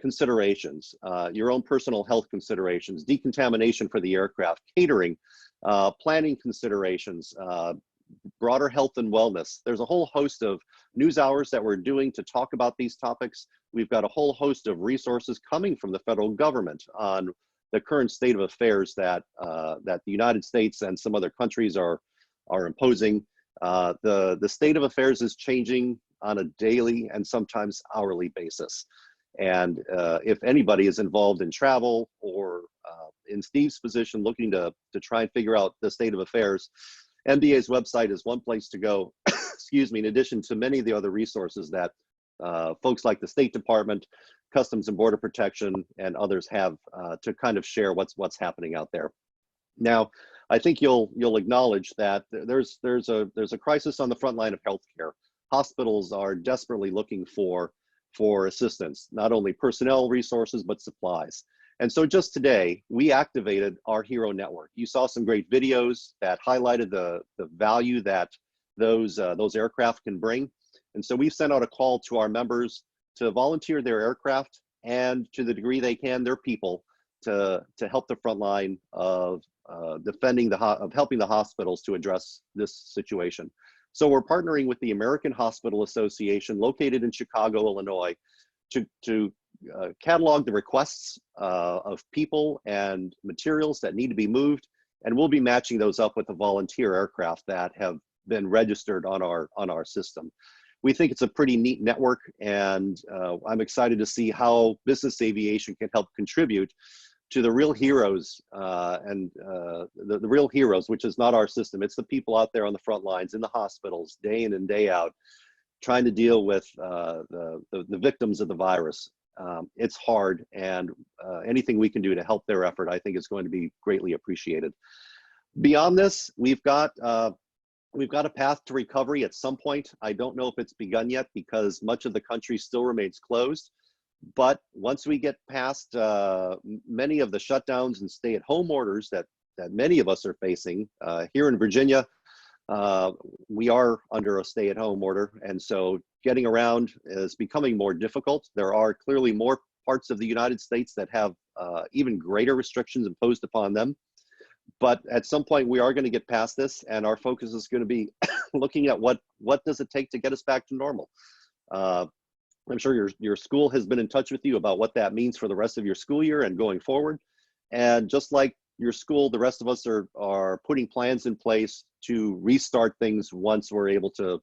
considerations, your own personal health considerations, decontamination for the aircraft, catering, planning considerations, broader health and wellness. There's a whole host of news hours that we're doing to talk about these topics. We've got a whole host of resources coming from the federal government on the current state of affairs that that the United States and some other countries are imposing. The state of affairs is changing on a daily and sometimes hourly basis. And if anybody is involved in travel or in Steve's position looking to try and figure out the state of affairs, NBAA's website is one place to go, excuse me, in addition to many of the other resources that folks like the State Department, Customs and Border Protection, and others have to kind of share what's happening out there. Now, I think you'll acknowledge that there's a crisis on the front line of healthcare. Hospitals are desperately looking for assistance, not only personnel resources, but supplies. And so just today, we activated our Hero Network. You saw some great videos that highlighted the value that those aircraft can bring. And so we've sent out a call to our members to volunteer their aircraft and, to the degree they can, their people to help the front line of helping the hospitals to address this situation. So we're partnering with the American Hospital Association, located in Chicago, Illinois, to catalog the requests of people and materials that need to be moved, and we'll be matching those up with the volunteer aircraft that have been registered on our system. We think it's a pretty neat network, and I'm excited to see how business aviation can help contribute to the real heroes the real heroes, which is not our system. It's the people out there on the front lines in the hospitals, day in and day out, trying to deal with the victims of the virus. It's hard, and anything we can do to help their effort, I think, is going to be greatly appreciated. Beyond this, we've got a path to recovery at some point. I don't know if it's begun yet because much of the country still remains closed. But once we get past many of the shutdowns and stay-at-home orders that many of us are facing, here in Virginia, we are under a stay-at-home order, and so getting around is becoming more difficult. There are clearly more parts of the United States that have even greater restrictions imposed upon them. But at some point, we are going to get past this, and our focus is going to be looking at what does it take to get us back to normal. I'm sure your school has been in touch with you about what that means for the rest of your school year and going forward. And just like your school, the rest of us are putting plans in place to restart things once we're able to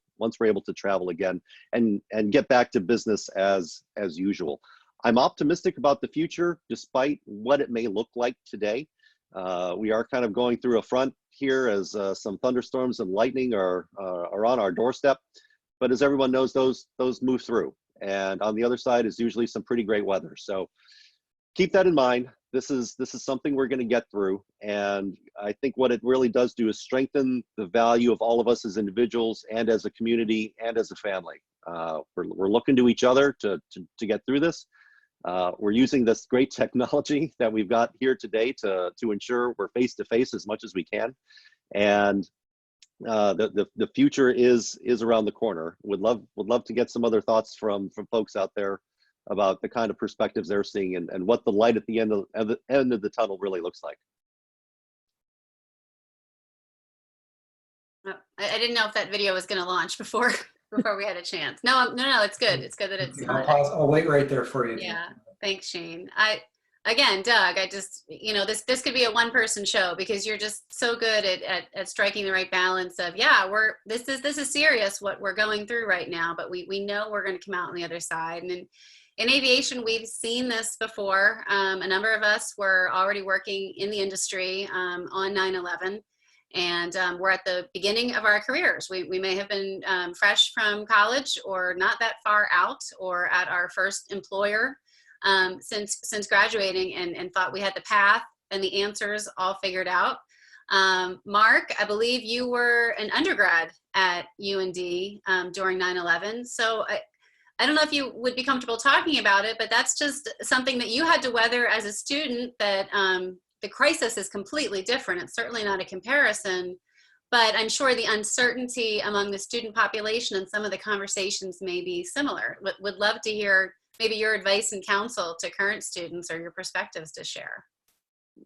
travel again and get back to business as usual. I'm optimistic about the future, despite what it may look like today. We are kind of going through a front here as some thunderstorms and lightning are on our doorstep. But as everyone knows, those move through. And on the other side is usually some pretty great weather. So keep that in mind. This is something we're going to get through. And I think what it really does do is strengthen the value of all of us as individuals and as a community and as a family. We're looking to each other to get through this. We're using this great technology that we've got here today to ensure we're face to face as much as we can. And the future is around the corner. Would love to get some other thoughts from folks out there about the kind of perspectives they're seeing and what the light at the end of the tunnel really looks like. I didn't know if that video was going to launch before we had a chance. No, it's good. It's good that it's. I'll wait right there for you. Yeah, thanks, Shane. Again, Doug, I just, this could be a one-person show because you're just so good at striking the right balance of, yeah, this is serious what we're going through right now, but we know we're going to come out on the other side. And in aviation, we've seen this before. A number of us were already working in the industry on 9/11, and we're at the beginning of our careers. We may have been fresh from college or not that far out or at our first employer since graduating and thought we had the path and the answers all figured out. Mark, I believe you were an undergrad at UND during 9/11. So I don't know if you would be comfortable talking about it, but that's just something that you had to weather as a student that the crisis is completely different. It's certainly not a comparison, but I'm sure the uncertainty among the student population and some of the conversations may be similar. Would love to hear maybe your advice and counsel to current students or your perspectives to share.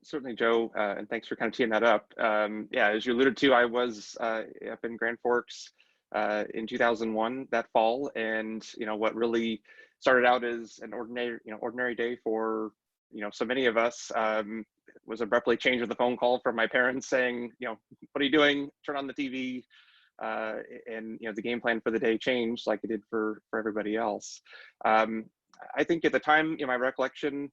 Certainly, Joe, and thanks for kind of teeing that up. Yeah, as you alluded to, I was up in Grand Forks in 2001 that fall, and what really started out as an ordinary day for so many of us was abruptly changed with a phone call from my parents saying, what are you doing? Turn on the TV. And the game plan for the day changed like it did for everybody else. I think at the time, my recollection,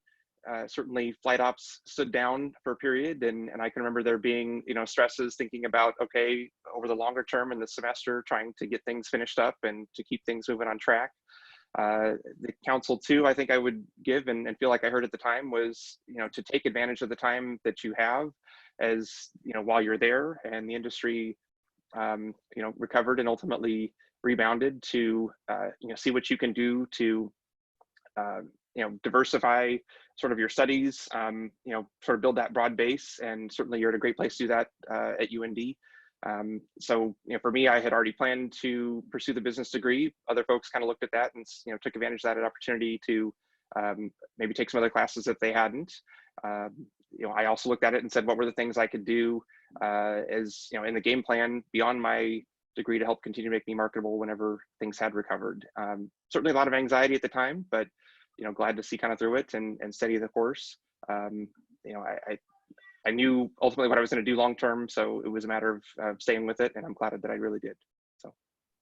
certainly flight ops stood down for a period, and I can remember there being stresses thinking about, okay, over the longer term in the semester, trying to get things finished up and to keep things moving on track. The counsel too, I think I would give and feel like I heard at the time was, to take advantage of the time that you have as, while you're there, and the industry recovered and ultimately rebounded to, see what you can do to, diversify sort of your studies, sort of build that broad base. And certainly you're at a great place to do that at UND. So, for me, I had already planned to pursue the business degree. Other folks kind of looked at that and, took advantage of that opportunity to maybe take some other classes if they hadn't. I also looked at it and said, what were the things I could do as, in the game plan beyond my degree to help continue to make me marketable whenever things had recovered. Certainly a lot of anxiety at the time, but, glad to see kind of through it and steady the course. I knew ultimately what I was going to do long term, so it was a matter of staying with it, and I'm glad that I really did. So,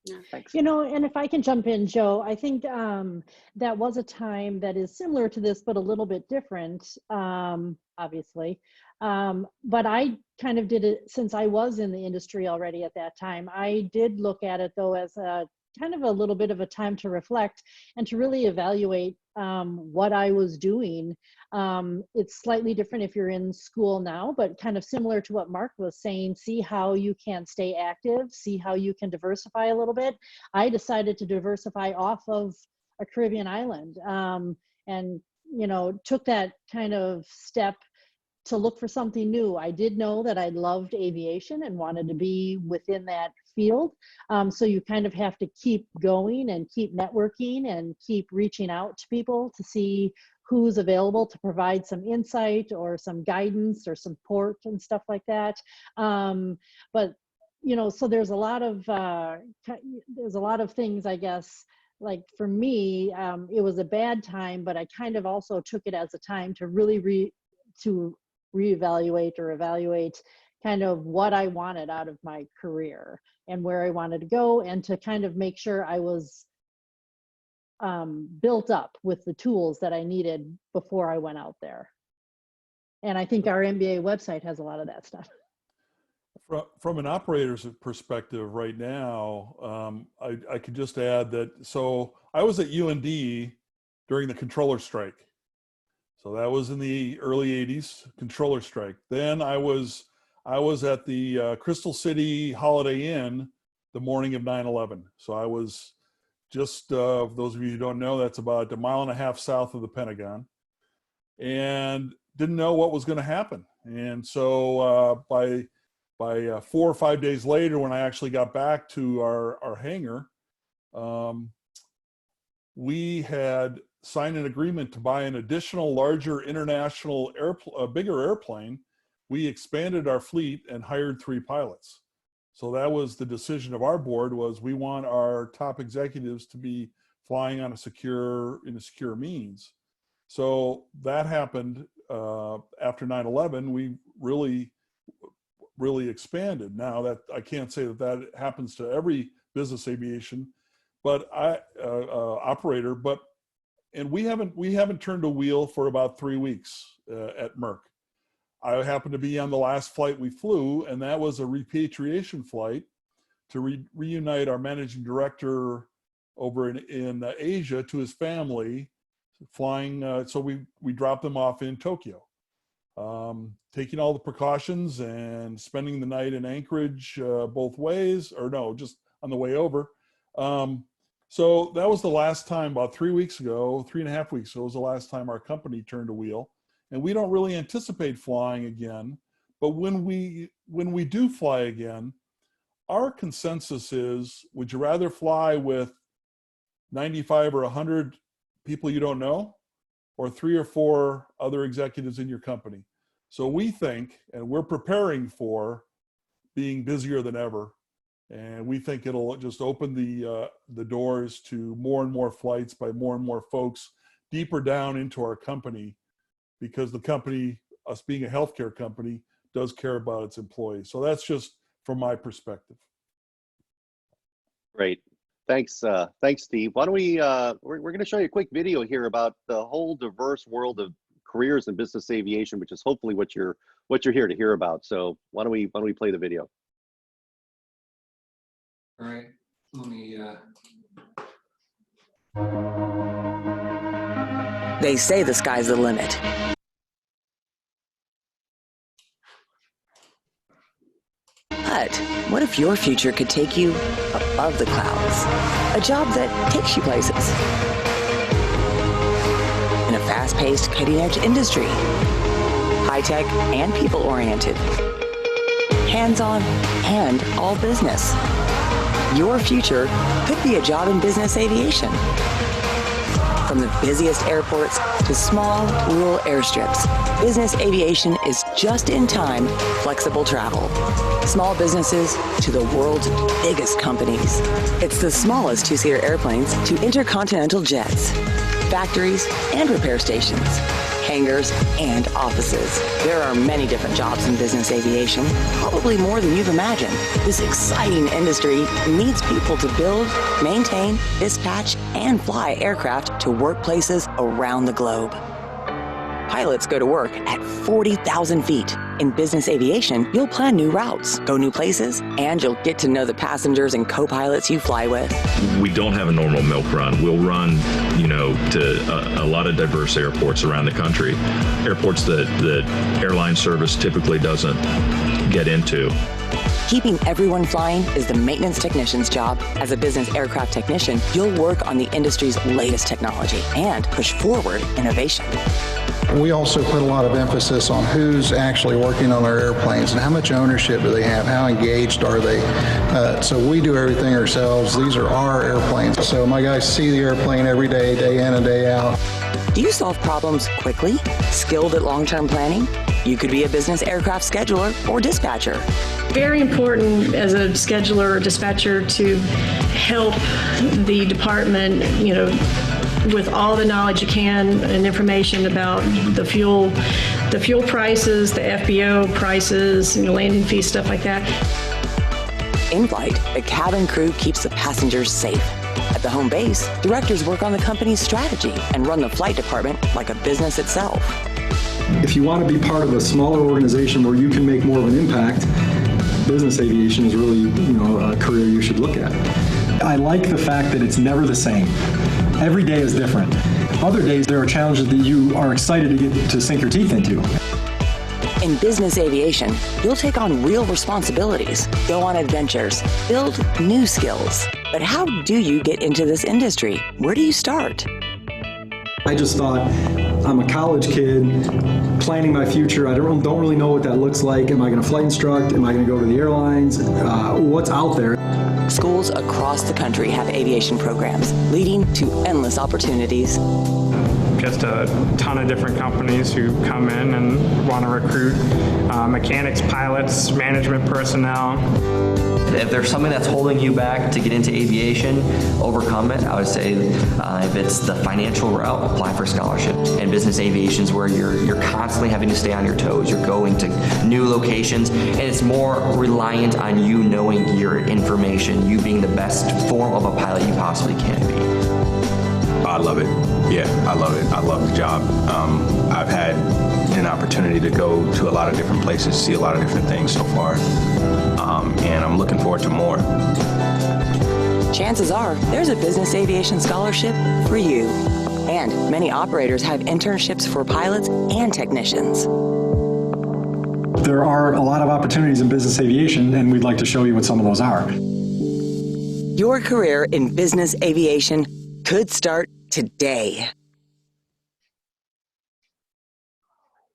yeah, thanks. And if I can jump in, Joe, I think that was a time that is similar to this, but a little bit different, obviously. But I kind of did it since I was in the industry already at that time. I did look at it though as a kind of a little bit of a time to reflect and to really evaluate what I was doing. It's slightly different if you're in school now, but kind of similar to what Mark was saying, see how you can stay active, see how you can diversify a little bit. I decided to diversify off of a Caribbean island and, took that kind of step to look for something new. I did know that I loved aviation and wanted to be within that field. So you kind of have to keep going and keep networking and keep reaching out to people to see who's available to provide some insight or some guidance or support and stuff like that. But so there's a lot of things, I guess. Like for me, it was a bad time, but I kind of also took it as a time to really reevaluate or evaluate kind of what I wanted out of my career and where I wanted to go, and to kind of make sure I was built up with the tools that I needed before I went out there. And I think our NBAA website has a lot of that stuff. From an operator's perspective right now, I could just add that, so I was at UND during the controller strike. So that was in the early 80s, controller strike. Then I was at the Crystal City Holiday Inn the morning of 9/11. So I was just, those of you who don't know, that's about 1.5 miles south of the Pentagon, and didn't know what was going to happen. And so by 4 or 5 days later, when I actually got back to our hangar, we had signed an agreement to buy an additional larger international bigger airplane. We expanded our fleet and hired 3 pilots. So that was the decision of our board, was we want our top executives to be flying on a secure means. So that happened after 9/11. We really expanded. Now that I can't say that happens to every business aviation, but operator, and we haven't turned a wheel for about 3 weeks at Merck. I happened to be on the last flight we flew, and that was a repatriation flight to reunite our managing director over in Asia to his family, flying. So we dropped them off in Tokyo, taking all the precautions and spending the night in Anchorage both ways, or no, just on the way over. So that was the last time, about 3 weeks ago, 3.5 weeks ago, was the last time our company turned a wheel. And we don't really anticipate flying again. But when we do fly again, our consensus is, would you rather fly with 95 or 100 people you don't know, or 3 or 4 other executives in your company? So we think, and we're preparing for being busier than ever. And we think it'll just open the doors to more and more flights by more and more folks deeper down into our company, because the company, us being a healthcare company, does care about its employees. So that's just from my perspective. Great. Thanks, Steve. Why don't we, we're going to show you a quick video here about the whole diverse world of careers in business aviation, which is hopefully what you're here to hear about. So why don't we play the video? All right, let me. They say the sky's the limit. But what if your future could take you above the clouds? A job that takes you places. In a fast-paced, cutting-edge industry. High-tech and people-oriented. Hands-on and all business. Your future could be a job in business aviation. From the busiest airports to small, rural airstrips, business aviation is just-in-time, flexible travel. Small businesses to the world's biggest companies. It's the smallest two-seater airplanes to intercontinental jets, factories and repair stations, hangars and offices. There are many different jobs in business aviation, probably more than you've imagined. This exciting industry needs people to build, maintain, dispatch, and fly aircraft to workplaces around the globe. Pilots go to work at 40,000 feet. In business aviation, you'll plan new routes, go new places, and you'll get to know the passengers and co-pilots you fly with. We don't have a normal milk run. We'll run, to a lot of diverse airports around the country, airports that airline service typically doesn't get into. Keeping everyone flying is the maintenance technician's job. As a business aircraft technician, you'll work on the industry's latest technology and push forward innovation. We also put a lot of emphasis on who's actually working on our airplanes and how much ownership do they have, how engaged are they. So we do everything ourselves. These are our airplanes. So my guys see the airplane every day, day in and day out. Do you solve problems quickly? Skilled at long-term planning? You could be a business aircraft scheduler or dispatcher. Very important as a scheduler or dispatcher to help the department, with all the knowledge you can and information about the fuel prices, the FBO prices, landing fees, stuff like that. In flight, the cabin crew keeps the passengers safe. At the home base, directors work on the company's strategy and run the flight department like a business itself. If you want to be part of a smaller organization where you can make more of an impact, business aviation is really, a career you should look at. I like the fact that it's never the same. Every day is different. Other days, there are challenges that you are excited to get to sink your teeth into. In business aviation, you'll take on real responsibilities, go on adventures, build new skills. But how do you get into this industry? Where do you start? I just thought, I'm a college kid planning my future. I don't really know what that looks like. Am I going to flight instruct? Am I going to go to the airlines? What's out there? Schools across the country have aviation programs, leading to endless opportunities. Just a ton of different companies who come in and want to recruit mechanics, pilots, management personnel. If there's something that's holding you back to get into aviation, overcome it. I would say if it's the financial route, apply for scholarships. And business aviation is where you're constantly having to stay on your toes. You're going to new locations, and it's more reliant on you knowing your information, you being the best form of a pilot you possibly can be. I love it. Yeah, I love it. I love the job. I've had an opportunity to go to a lot of different places, see a lot of different things so far, and I'm looking forward to more. Chances are there's a business aviation scholarship for you. And many operators have internships for pilots and technicians. There are a lot of opportunities in business aviation, and we'd like to show you what some of those are. Your career in business aviation could start today.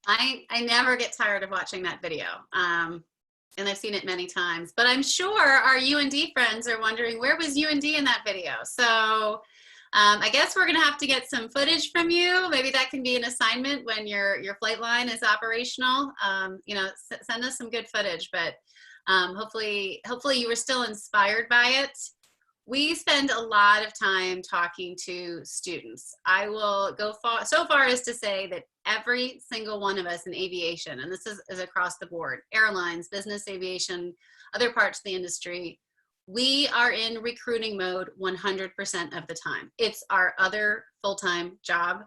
I never get tired of watching that video. And I've seen it many times, but I'm sure our UND friends are wondering, where was UND in that video? So I guess we're gonna have to get some footage from you. Maybe that can be an assignment when your flight line is operational. You know, send us some good footage, but hopefully you were still inspired by it. We spend a lot of time talking to students. I will go so far as to say that every single one of us in aviation, and this is across the board, airlines, business aviation, other parts of the industry, we are in recruiting mode 100% of the time. It's our other full-time job,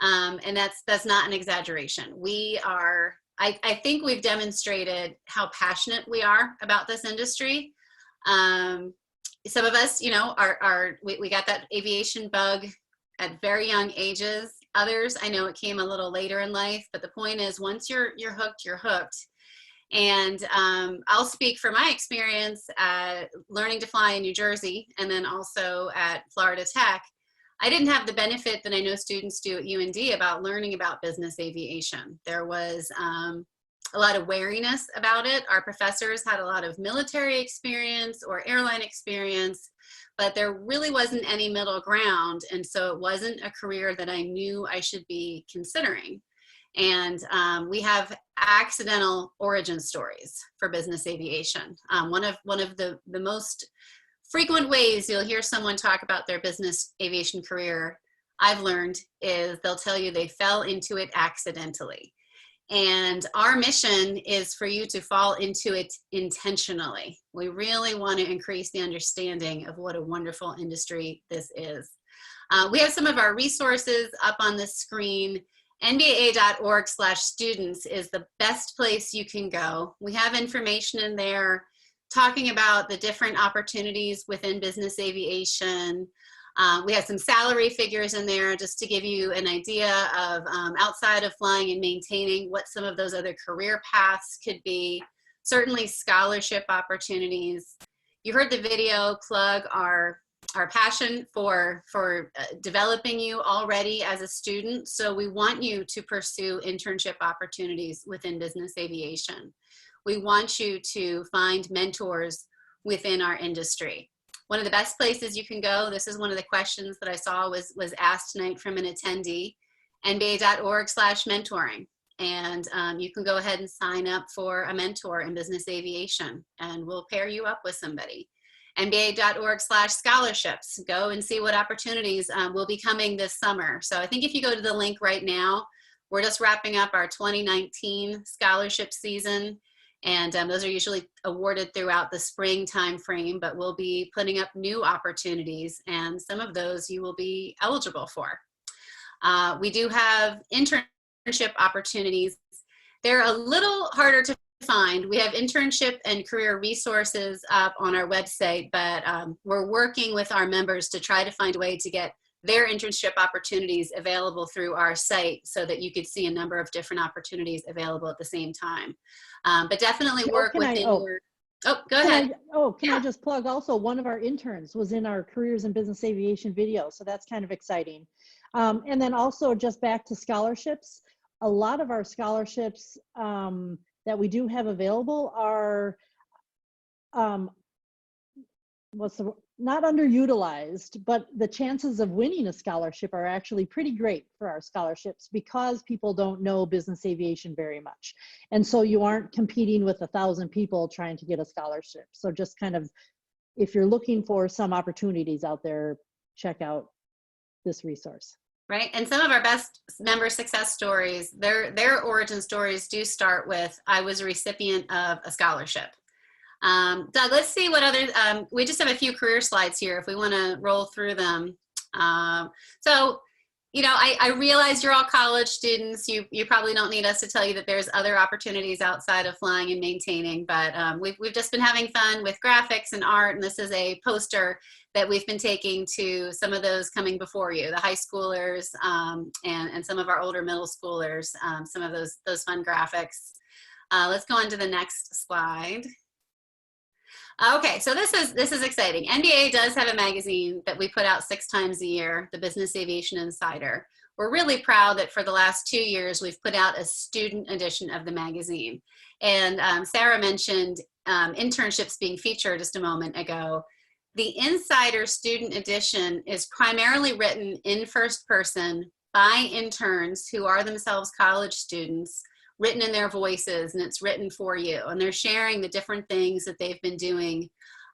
and that's not an exaggeration. We are, I think we've demonstrated how passionate we are about this industry. Some of us, you know, we got that aviation bug at very young ages. Others, I know it came a little later in life, but the point is, once you're hooked, you're hooked. And I'll speak from my experience learning to fly in New Jersey and then also at Florida Tech. I didn't have the benefit that I know students do at UND about learning about business aviation. There was a lot of wariness about it. Our professors had a lot of military experience or airline experience, but there really wasn't any middle ground. And so it wasn't a career that I knew I should be considering. And we have accidental origin stories for business aviation. One of the most frequent ways you'll hear someone talk about their business aviation career, I've learned, is they'll tell you they fell into it accidentally. And our mission is for you to fall into it intentionally. We really want to increase the understanding of what a wonderful industry this is. We have some of our resources up on the screen. NBAA.org/students is the best place you can go. We have information in there talking about the different opportunities within business aviation. We have some salary figures in there just to give you an idea of outside of flying and maintaining what some of those other career paths could be. Certainly scholarship opportunities. You heard the video plug our passion for developing you already as a student. So we want you to pursue internship opportunities within business aviation. We want you to find mentors within our industry. One of the best places you can go, this is one of the questions that I saw was asked tonight from an attendee, nba.org/mentoring. And you can go ahead and sign up for a mentor in business aviation, and we'll pair you up with somebody. nba.org/scholarships. Go and see what opportunities will be coming this summer. So I think if you go to the link right now, we're just wrapping up our 2019 scholarship season. And those are usually awarded throughout the spring time frame, but we'll be putting up new opportunities, and some of those you will be eligible for. We do have internship opportunities. They're a little harder to find. We have internship and career resources up on our website, but we're working with our members to try to find a way to get their internship opportunities available through our site so that you could see a number of different opportunities available at the same time. But definitely work within your, go ahead. Can I just plug also, one of our interns was in our careers in business aviation video, so that's kind of exciting. And then also just back to scholarships, a lot of our scholarships that we do have available are not underutilized, but the chances of winning a scholarship are actually pretty great for our scholarships because people don't know business aviation very much. And so you aren't competing with 1,000 people trying to get a scholarship. So just kind of, if you're looking for some opportunities out there, check out this resource. Right, and some of our best member success stories, their origin stories do start with, I was a recipient of a scholarship. Doug, let's see what other, we just have a few career slides here if we want to roll through them. So, you know, I realize you're all college students. You probably don't need us to tell you that there's other opportunities outside of flying and maintaining, but we've just been having fun with graphics and art, and this is a poster that we've been taking to some of those coming before you, the high schoolers and some of our older middle schoolers, some of those fun graphics. Let's go on to the next slide. Okay, so this is exciting. NBAA does have a magazine that we put out 6 times a year, the Business Aviation Insider. We're really proud that for the last 2 years, we've put out a student edition of the magazine. And Sarah mentioned internships being featured just a moment ago. The Insider Student Edition is primarily written in first person by interns who are themselves college students, written in their voices, and it's written for you. And they're sharing the different things that they've been doing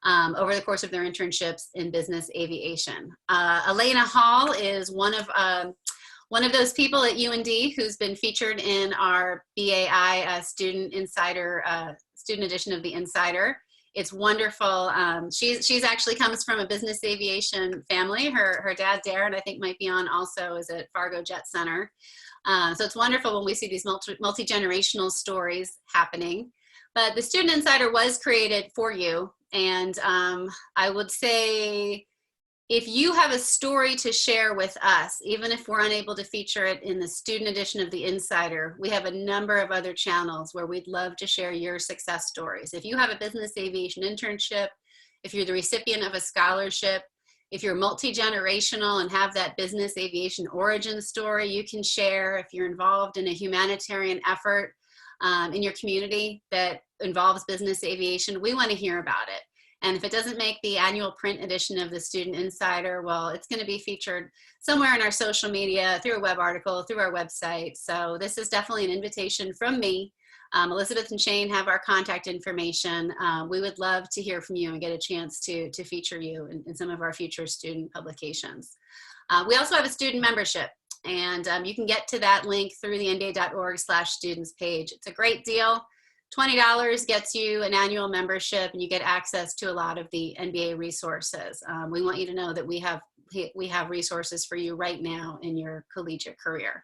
over the course of their internships in business aviation. Elena Hall is one of those people at UND who's been featured in our BAI Student Edition of the Insider. It's wonderful. She's actually comes from a business aviation family. Her dad, Darren, I think might be on also, is at Fargo Jet Center. So it's wonderful when we see these multi-generational stories happening. But the Student Insider was created for you. And I would say, if you have a story to share with us, even if we're unable to feature it in the student edition of the Insider, we have a number of other channels where we'd love to share your success stories. If you have a business aviation internship, if you're the recipient of a scholarship, if you're multi-generational and have that business aviation origin story you can share, if you're involved in a humanitarian effort in your community that involves business aviation, we want to hear about it. And if it doesn't make the annual print edition of the Student Insider, well, it's going to be featured somewhere in our social media, through a web article, through our website. So this is definitely an invitation from me. Elizabeth and Shane have our contact information. We would love to hear from you and get a chance to feature you in some of our future student publications. We also have a student membership, and you can get to that link through the nba.org/students page. It's a great deal. $20 gets you an annual membership, and you get access to a lot of the NBA resources. We want you to know that we have resources for you right now in your collegiate career.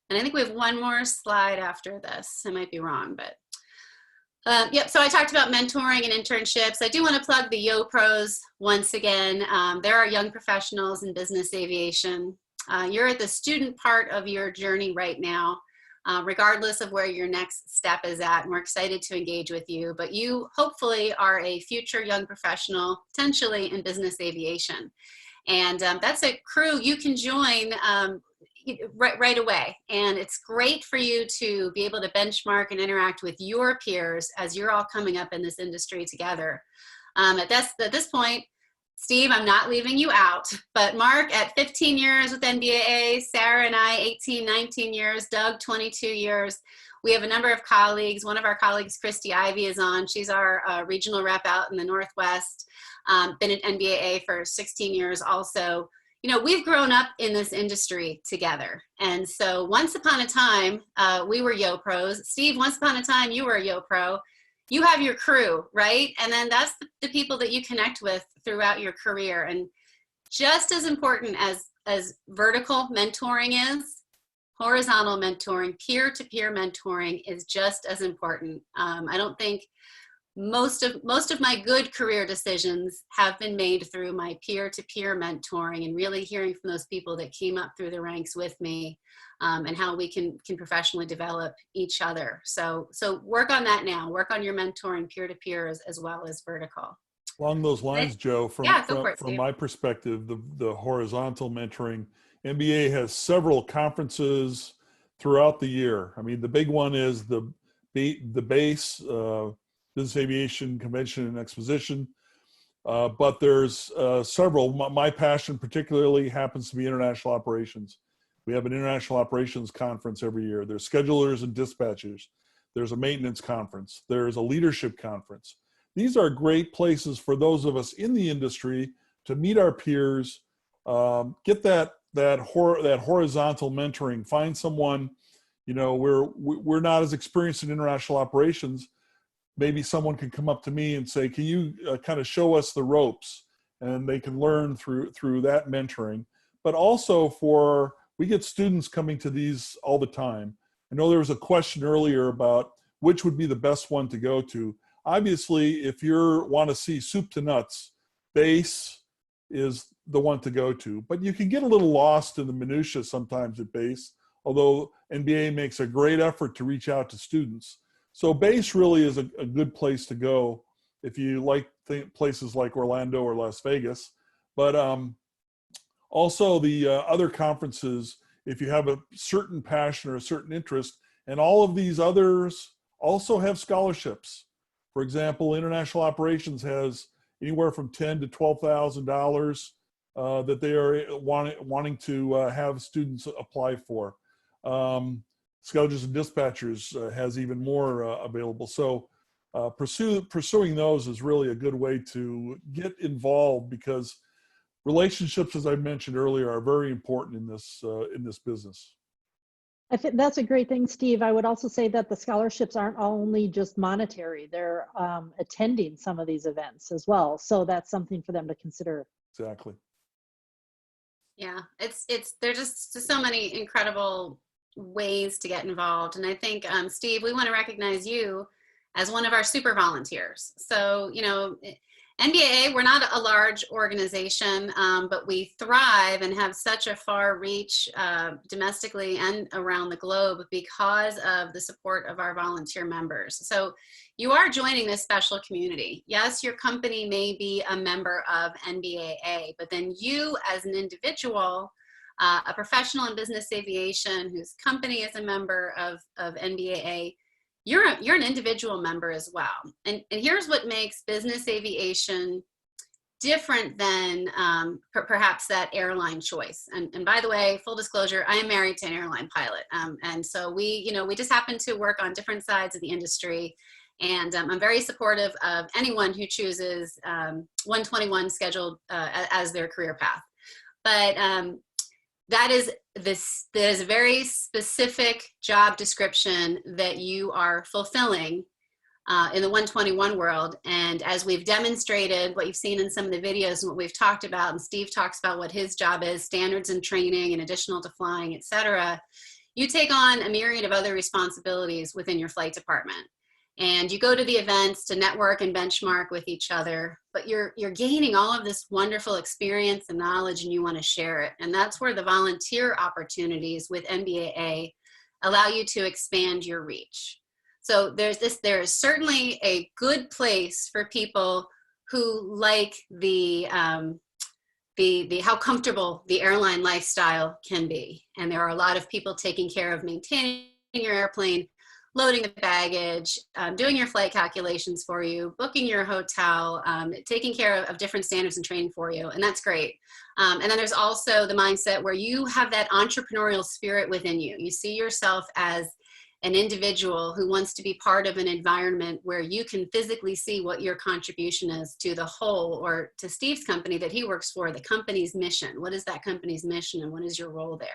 And I think we have one more slide after this. I might be wrong, but yep. So I talked about mentoring and internships. I do want to plug the Yo Pros once again. There are young professionals in business aviation. You're at the student part of your journey right now. Regardless of where your next step is at, and we're excited to engage with you. But you hopefully are a future young professional, potentially in business aviation. And that's a crew you can join right away. And it's great for you to be able to benchmark and interact with your peers as you're all coming up in this industry together. At this point, Steve, I'm not leaving you out, but Mark at 15 years with NBAA, Sarah and I 18, 19 years, Doug 22 years. We have a number of colleagues. One of our colleagues, Christy Ivy, is on. She's our regional rep out in the Northwest, been at NBAA for 16 years also. You know, we've grown up in this industry together. And so once upon a time, we were Yo Pros. Steve, once upon a time, you were a Yo Pro. You have your crew, right? And then that's the people that you connect with throughout your career. And just as important as vertical mentoring is, horizontal mentoring, peer-to-peer mentoring is just as important. I don't think most of my good career decisions have been made through my peer-to-peer mentoring and really hearing from those people that came up through the ranks with me, and how we can professionally develop each other. So work on that now. Work on your mentoring peer-to-peer as well as vertical. Along those lines, Joe, from my perspective, the horizontal mentoring, NBA has several conferences throughout the year. I mean, the big one is the BASE, Business Aviation Convention and Exposition, but there's several. My passion particularly happens to be international operations. We have an international operations conference every year. There's schedulers and dispatchers. There's a maintenance conference. There's a leadership conference. These are great places for those of us in the industry to meet our peers, get that horizontal mentoring. Find someone, you know, we're not as experienced in international operations. Maybe someone can come up to me and say, "Can you kind of show us the ropes?" And they can learn through that mentoring. But also we get students coming to these all the time. I know there was a question earlier about which would be the best one to go to. Obviously, if you want to see soup to nuts, BASE is the one to go to. But you can get a little lost in the minutiae sometimes at BASE, although NBA makes a great effort to reach out to students. So BASE really is a good place to go if you like places like Orlando or Las Vegas. But also the other conferences, if you have a certain passion or a certain interest, and all of these others also have scholarships. For example, International Operations has anywhere from $10,000 to $12,000 that they are wanting to have students apply for. Schedules and Dispatchers has even more available. So pursuing those is really a good way to get involved, because relationships, as I mentioned earlier, are very important in this business. I think that's a great thing, Steve. I would also say that the scholarships aren't only just monetary. They're attending some of these events as well. So that's something for them to consider. Exactly. Yeah, there's just so many incredible ways to get involved. And I think, Steve, we want to recognize you as one of our super volunteers. So, you know, NBAA, we're not a large organization, but we thrive and have such a far reach domestically and around the globe because of the support of our volunteer members. So you are joining this special community. Yes, your company may be a member of NBAA, but then you as an individual, a professional in business aviation whose company is a member of NBAA, you're an individual member as well. And here's what makes business aviation different than perhaps that airline choice. And by the way, full disclosure, I am married to an airline pilot. And so we just happen to work on different sides of the industry. And I'm very supportive of anyone who chooses 121 scheduled as their career path. But that is a very specific job description that you are fulfilling in the 121 world. And as we've demonstrated, what you've seen in some of the videos and what we've talked about, and Steve talks about what his job is, standards and training and additional to flying, et cetera, you take on a myriad of other responsibilities within your flight department. And you go to the events to network and benchmark with each other, but you're gaining all of this wonderful experience and knowledge, and you want to share it. And that's where the volunteer opportunities with NBAA allow you to expand your reach. So there is certainly a good place for people who like the how comfortable the airline lifestyle can be. And there are a lot of people taking care of maintaining your airplane, loading the baggage, doing your flight calculations for you, booking your hotel, taking care of different standards and training for you, and that's great. And then there's also the mindset where you have that entrepreneurial spirit within you. You see yourself as an individual who wants to be part of an environment where you can physically see what your contribution is to the whole, or to Steve's company that he works for, the company's mission. What is that company's mission and what is your role there?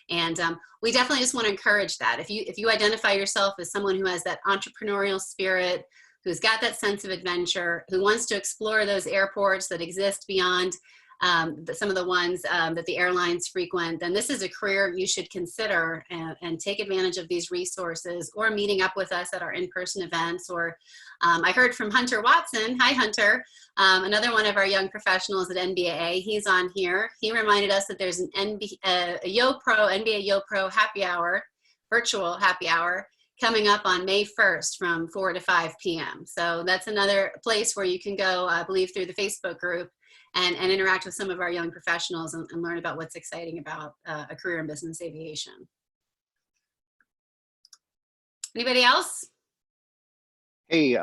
And we definitely just want to encourage that. If you identify yourself as someone who has that entrepreneurial spirit, who's got that sense of adventure, who wants to explore those airports that exist beyond some of the ones that the airlines frequent, then this is a career you should consider and take advantage of these resources, or meeting up with us at our in-person events. Or I heard from Hunter Watson. Hi, Hunter. Another one of our young professionals at NBAA. He's on here. He reminded us that there's an NBA YoPro happy hour, virtual happy hour, coming up on May 1st from 4 to 5 p.m. So that's another place where you can go, I believe, through the Facebook group and interact with some of our young professionals and learn about what's exciting about a career in business aviation. Anybody else? Hey,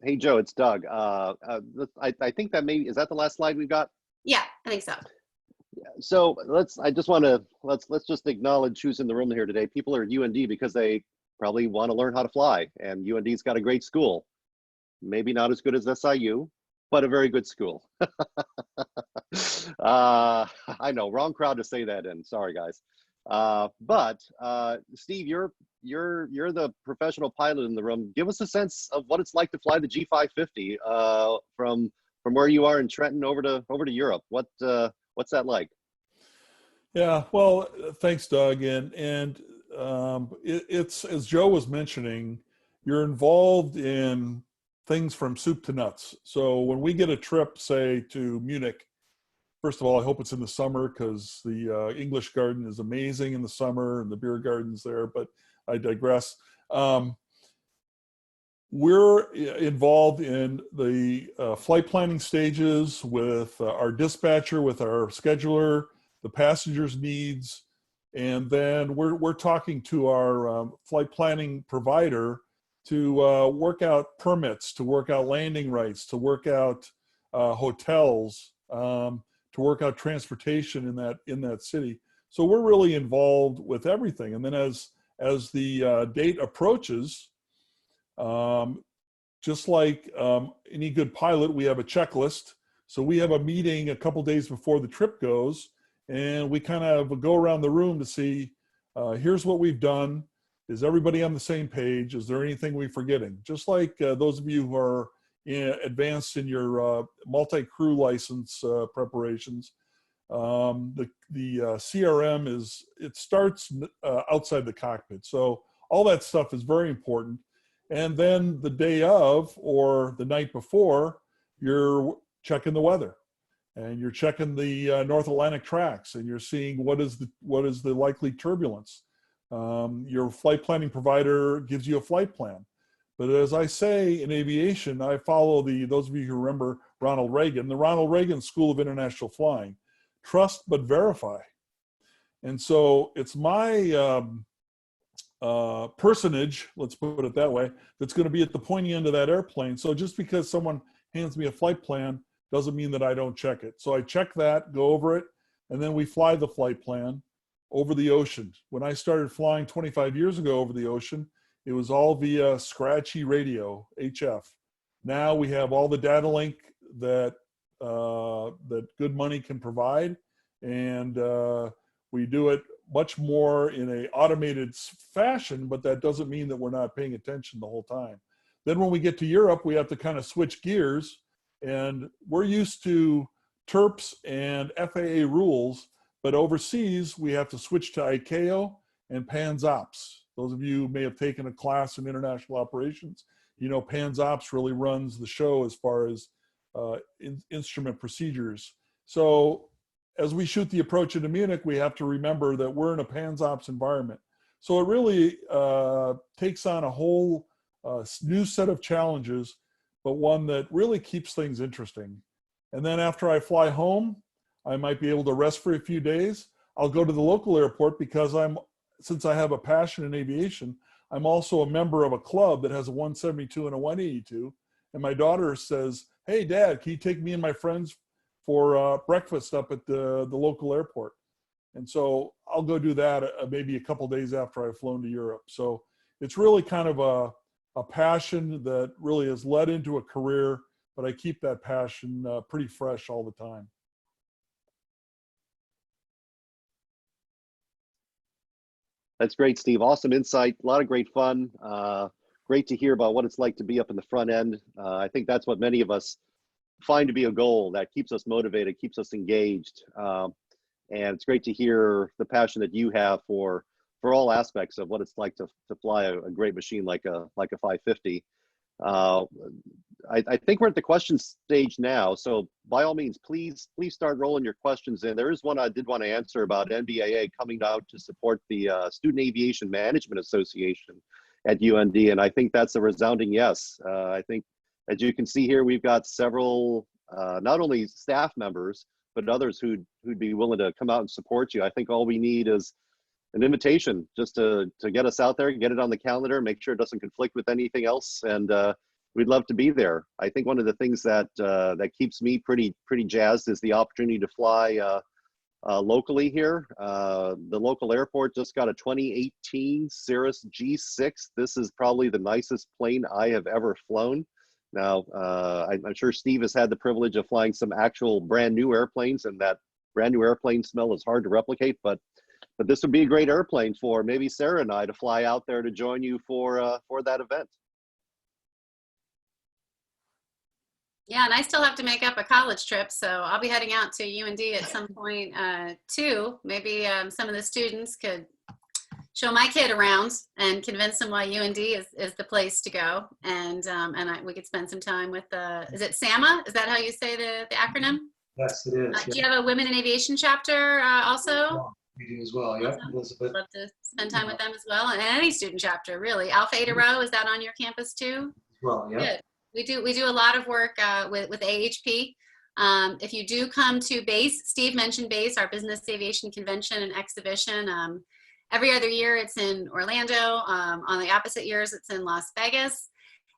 hey, Joe, it's Doug. I think that maybe, is that the last slide we've got? Yeah, I think so. So let's just acknowledge who's in the room here today. People are at UND because they probably want to learn how to fly, and UND's got a great school. Maybe not as good as SIU, but a very good school. I know, wrong crowd to say that in. Sorry, guys. But Steve, you're the professional pilot in the room. Give us a sense of what it's like to fly the G550 from where you are in Trenton over to Europe. What's that like? Yeah, well, thanks, Doug. And it's, as Joe was mentioning, you're involved in things from soup to nuts. So when we get a trip, say, to Munich, first of all, I hope it's in the summer, because the English garden is amazing in the summer and the beer garden's there, but I digress. We're involved in the flight planning stages with our dispatcher, with our scheduler, the passengers' needs, and then we're talking to our flight planning provider to work out permits, to work out landing rights, to work out hotels, to work out transportation in that city. So we're really involved with everything. And then as the date approaches, just like any good pilot, we have a checklist. So we have a meeting a couple days before the trip goes, and we kind of go around the room to see, here's what we've done. Is everybody on the same page? Is there anything we're forgetting? Just like those of you who are advanced in your multi-crew license preparations, the CRM it starts outside the cockpit. So all that stuff is very important. And then the day of or the night before, you're checking the weather, and you're checking the North Atlantic tracks, and you're seeing what is the likely turbulence. Your flight planning provider gives you a flight plan. But as I say in aviation, I follow those of you who remember Ronald Reagan, the Ronald Reagan School of International Flying. Trust but verify. And so it's my personage, let's put it that way, that's going to be at the pointy end of that airplane. So just because someone hands me a flight plan doesn't mean that I don't check it. So I check that, go over it, and then we fly the flight plan over the ocean. When I started flying 25 years ago over the ocean, it was all via scratchy radio, HF. Now we have all the data link that good money can provide, and we do it much more in a automated fashion, but that doesn't mean that we're not paying attention the whole time. Then when we get to Europe, we have to kind of switch gears, and we're used to TERPs and FAA rules, but overseas we have to switch to ICAO and PANSOPS. Those of you who may have taken a class in international operations, you know PANSOPS really runs the show as far as instrument procedures. So as we shoot the approach into Munich, we have to remember that we're in a PANSOPS environment. So it really takes on a whole new set of challenges, but one that really keeps things interesting. And then after I fly home, I might be able to rest for a few days. I'll go to the local airport because since I have a passion in aviation, I'm also a member of a club that has a 172 and a 182. And my daughter says, "Hey, Dad, can you take me and my friends for breakfast up at the local airport?" And so I'll go do that maybe a couple days after I've flown to Europe. So it's really kind of a passion that really has led into a career, but I keep that passion pretty fresh all the time. That's great, Steve. Awesome insight. A lot of great fun. Great to hear about what it's like to be up in the front end. I think that's what many of us find to be a goal that keeps us motivated, keeps us engaged. And it's great to hear the passion that you have for all aspects of what it's like to fly a great machine like a 550. I think we're at the question stage now. So by all means, please start rolling your questions in. There is one I did want to answer about NBAA coming out to support the Student Aviation Management Association at UND. And I think that's a resounding yes. I think, as you can see here, we've got several, not only staff members, but others who'd be willing to come out and support you. I think all we need is an invitation just to get us out there, get it on the calendar, make sure it doesn't conflict with anything else. And we'd love to be there. I think one of the things that keeps me pretty jazzed is the opportunity to fly locally here. The local airport just got a 2018 Cirrus G6. This is probably the nicest plane I have ever flown. Now, I'm sure Steve has had the privilege of flying some actual brand new airplanes, and that brand new airplane smell is hard to replicate, but this would be a great airplane for maybe Sarah and I to fly out there to join you for that event. Yeah, and I still have to make up a college trip, so I'll be heading out to UND at some point too. Maybe some of the students could show my kid around and convince them why UND is the place to go, and we could spend some time with is it SAMA? Is that how you say the acronym? Yes, it is. Do you have a Women in Aviation chapter also? We do as well. Yep, Elizabeth. I'd love to spend time with them as well, and any student chapter really. Alpha Eta Rho, is that on your campus too? Well, yeah. Good. We do a lot of work with AHP. If you do come to BASE, Steve mentioned BASE, our Business Aviation Convention and Exhibition. Every other year it's in Orlando. On the opposite years it's in Las Vegas.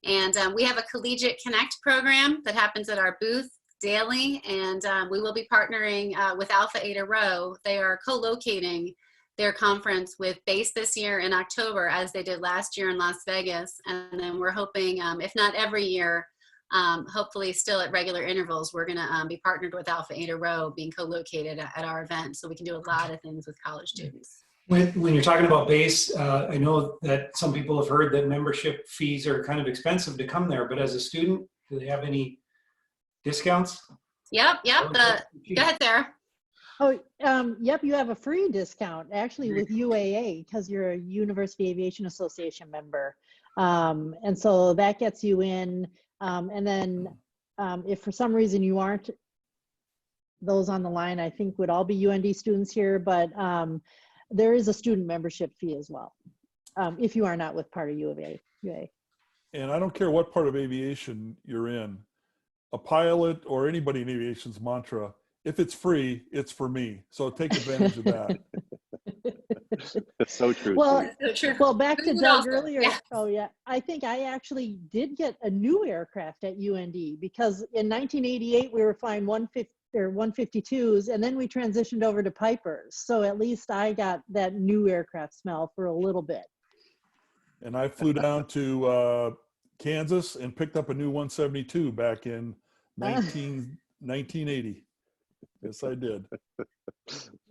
And we have a Collegiate Connect program that happens at our booth daily, and we will be partnering with Alpha Eta Rho. They are co-locating their conference with BASE this year in October, as they did last year in Las Vegas. And then we're hoping, if not every year, hopefully still at regular intervals, we're going to be partnered with Alpha Eta Rho, being co-located at our event, so we can do a lot of things with college students. When you're talking about BASE, I know that some people have heard that membership fees are kind of expensive to come there, but as a student, do they have any discounts? Yep. Go ahead, Sarah. Oh, yep, you have a free discount actually with UAA because you're a University Aviation Association member. And so that gets you in. And then if for some reason you aren't, those on the line, I think would all be UND students here, but there is a student membership fee as well, if you are not with part of UA. And I don't care what part of aviation you're in, a pilot or anybody in aviation's mantra, if it's free, it's for me. So take advantage of that. That's so true. Well, So true. well, back to Food Doug also, earlier. yeah. Oh yeah, I think I actually did get a new aircraft at UND because in 1988 we were flying 152s, and then we transitioned over to Pipers. So at least I got that new aircraft smell for a little bit. And I flew down to Kansas and picked up a new 172 back in 1980. Yes, I did.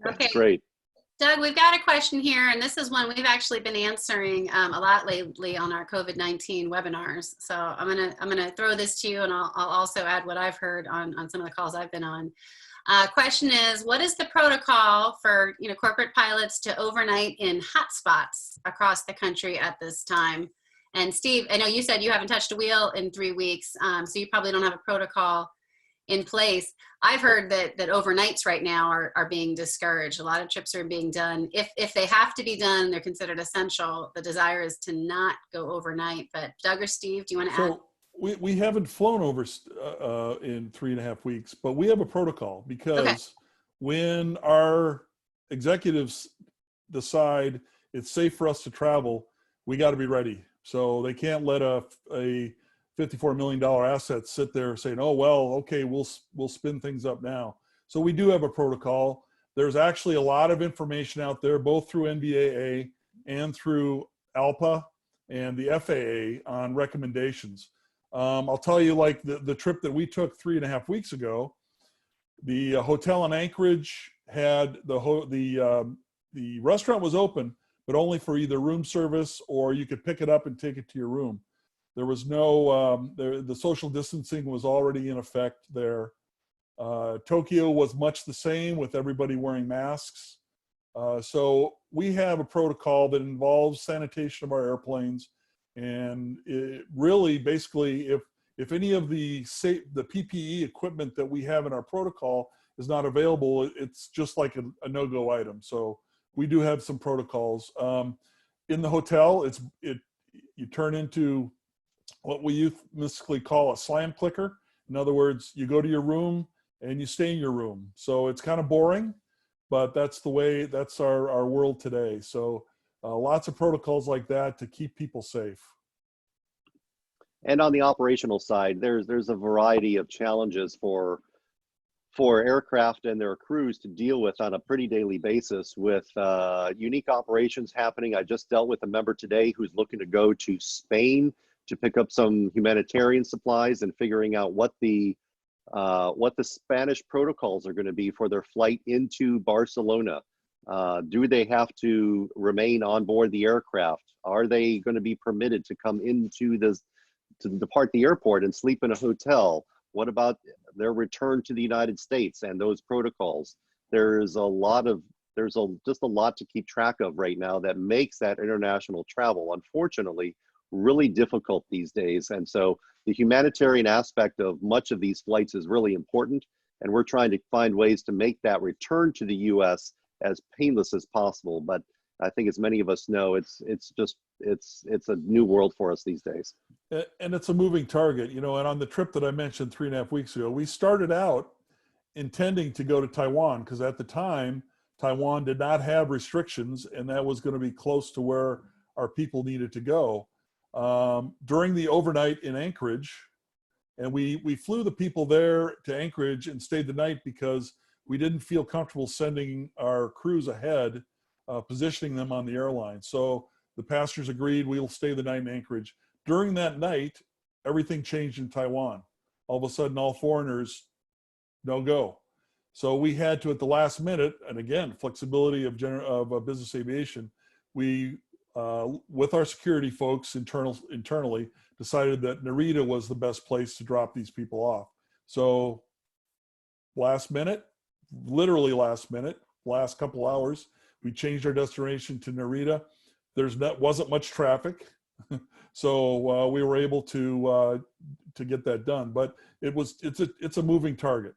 Okay. Great. Doug, we've got a question here, and this is one we've actually been answering a lot lately on our COVID-19 webinars. So I'm gonna throw this to you, and I'll also add what I've heard on some of the calls I've been on. Question is, what is the protocol for corporate pilots to overnight in hotspots across the country at this time? And Steve, I know you said you haven't touched a wheel in 3 weeks, so you probably don't have a protocol in place. I've heard that overnights right now are being discouraged. A lot of trips are being done. If they have to be done, they're considered essential. The desire is to not go overnight. But Doug or Steve, do you want to add? We haven't flown over in 3.5 weeks, but we have a protocol because when our executives decide it's safe for us to travel, we got to be ready. So they can't let a $54 million asset sit there saying, oh, well, okay, we'll spin things up now. So we do have a protocol. There's actually a lot of information out there, both through NBAA and through ALPA and the FAA on recommendations. I'll tell you, like the trip that we took 3.5 weeks ago, the hotel in Anchorage had the restaurant was open, but only for either room service or you could pick it up and take it to your room. There was no, the social distancing was already in effect there. Tokyo was much the same with everybody wearing masks. So we have a protocol that involves sanitation of our airplanes. And it really, basically, if any of the PPE equipment that we have in our protocol is not available, it's just like a no-go item. So we do have some protocols. In the hotel, you turn into what we euphemistically call a slam clicker. In other words, you go to your room and you stay in your room. So it's kind of boring, but that's the way, that's our world today. So lots of protocols like that to keep people safe. And on the operational side, there's a variety of challenges for aircraft and their crews to deal with on a pretty daily basis with unique operations happening. I just dealt with a member today who's looking to go to Spain to pick up some humanitarian supplies and figuring out what the Spanish protocols are going to be for their flight into Barcelona. Do they have to remain on board the aircraft? Are they going to be permitted to come into to depart the airport and sleep in a hotel? What about their return to the United States and those protocols? There's just a lot to keep track of right now that makes that international travel, unfortunately, really difficult these days. And so the humanitarian aspect of much of these flights is really important. And we're trying to find ways to make that return to the US as painless as possible. But I think as many of us know, it's a new world for us these days. And it's a moving target, and on the trip that I mentioned 3.5 weeks ago, we started out intending to go to Taiwan because at the time, Taiwan did not have restrictions and that was going to be close to where our people needed to go. During the overnight in Anchorage, And we flew the people there to Anchorage and stayed the night because we didn't feel comfortable sending our crews ahead, positioning them on the airline. So the passengers agreed we'll stay the night in Anchorage. During that night, everything changed in Taiwan. All of a sudden, all foreigners, no go. So we had to, at the last minute, and again, flexibility of business aviation, we, with our security folks internally, decided that Narita was the best place to drop these people off. So last minute, literally last minute, last couple hours, we changed our destination to Narita. Wasn't much traffic, so we were able to get that done. But it's a moving target.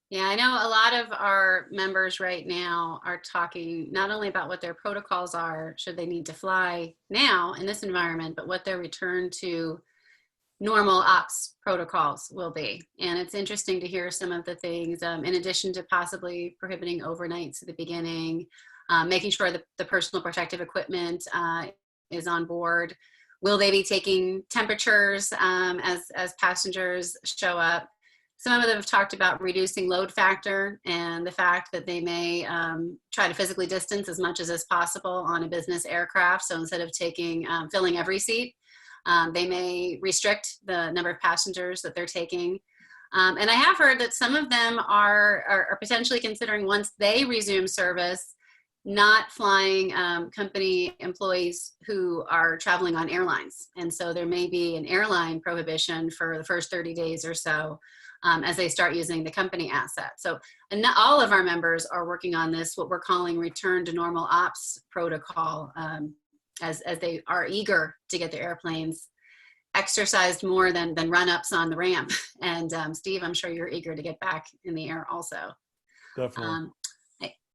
Yeah, I know a lot of our members right now are talking not only about what their protocols are, should they need to fly now in this environment, but what their return to normal ops protocols will be. And it's interesting to hear some of the things, in addition to possibly prohibiting overnights at the beginning, making sure that the personal protective equipment is on board. Will they be taking temperatures as passengers show up? Some of them have talked about reducing load factor and the fact that they may try to physically distance as much as is possible on a business aircraft. So instead of filling every seat, they may restrict the number of passengers that they're taking. And I have heard that some of them are potentially considering, once they resume service, not flying company employees who are traveling on airlines. And so there may be an airline prohibition for the first 30 days or so as they start using the company asset. So, and not all of our members are working on this, what we're calling return to normal ops protocol, as they are eager to get their airplanes exercised more than run-ups on the ramp. And Steve, I'm sure you're eager to get back in the air also. Definitely.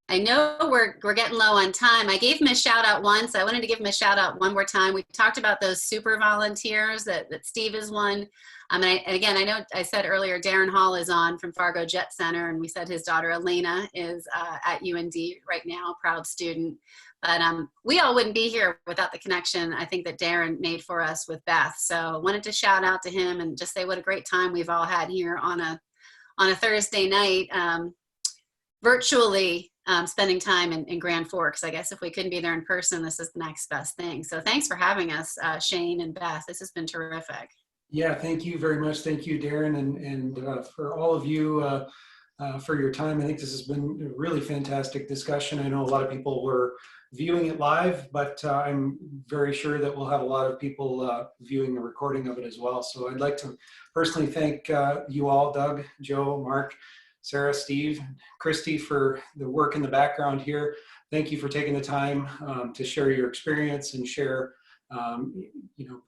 I know we're getting low on time. I gave him a shout out once. I wanted to give him a shout out one more time. We talked about those super volunteers that Steve is one. And again, I know I said earlier, Darren Hall is on from Fargo Jet Center, and we said his daughter Elena is at UND right now, proud student. But we all wouldn't be here without the connection I think that Darren made for us with Beth. So wanted to shout out to him and just say what a great time we've all had here on a Thursday night, virtually spending time in Grand Forks. I guess if we couldn't be there in person, this is the next best thing. So thanks for having us, Shane and Beth. This has been terrific. Yeah, thank you very much. Thank you, Darren, and for all of you for your time. I think this has been a really fantastic discussion. I know a lot of people were viewing it live, but I'm very sure that we'll have a lot of people viewing the recording of it as well. So I'd like to personally thank you all, Doug, Joe, Mark, Sarah, Steve, Christy, for the work in the background here. Thank you for taking the time to share your experience and share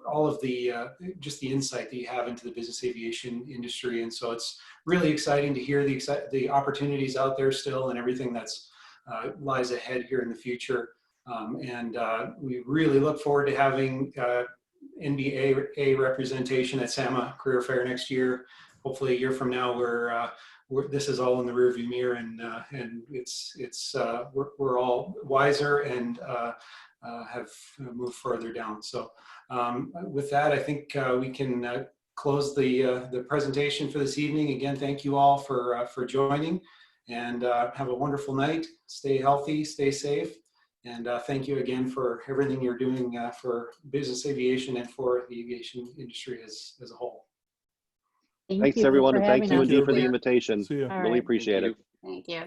all of the just the insight that you have into the business aviation industry. And so it's really exciting to hear the opportunities out there still and everything that's lies ahead here in the future. We really look forward to having NBAA representation at SAMA Career Fair next year. Hopefully a year from now, this is all in the rearview mirror, and we're all wiser and have moved further down. So with that, I think we can close the presentation for this evening. Again, thank you all for joining, and have a wonderful night. Stay healthy, stay safe, and thank you again for everything you're doing for business aviation and for the aviation industry as a whole. Thanks everyone, and thank you indeed for the everybody. invitation. See ya. Really appreciate it. Thank you.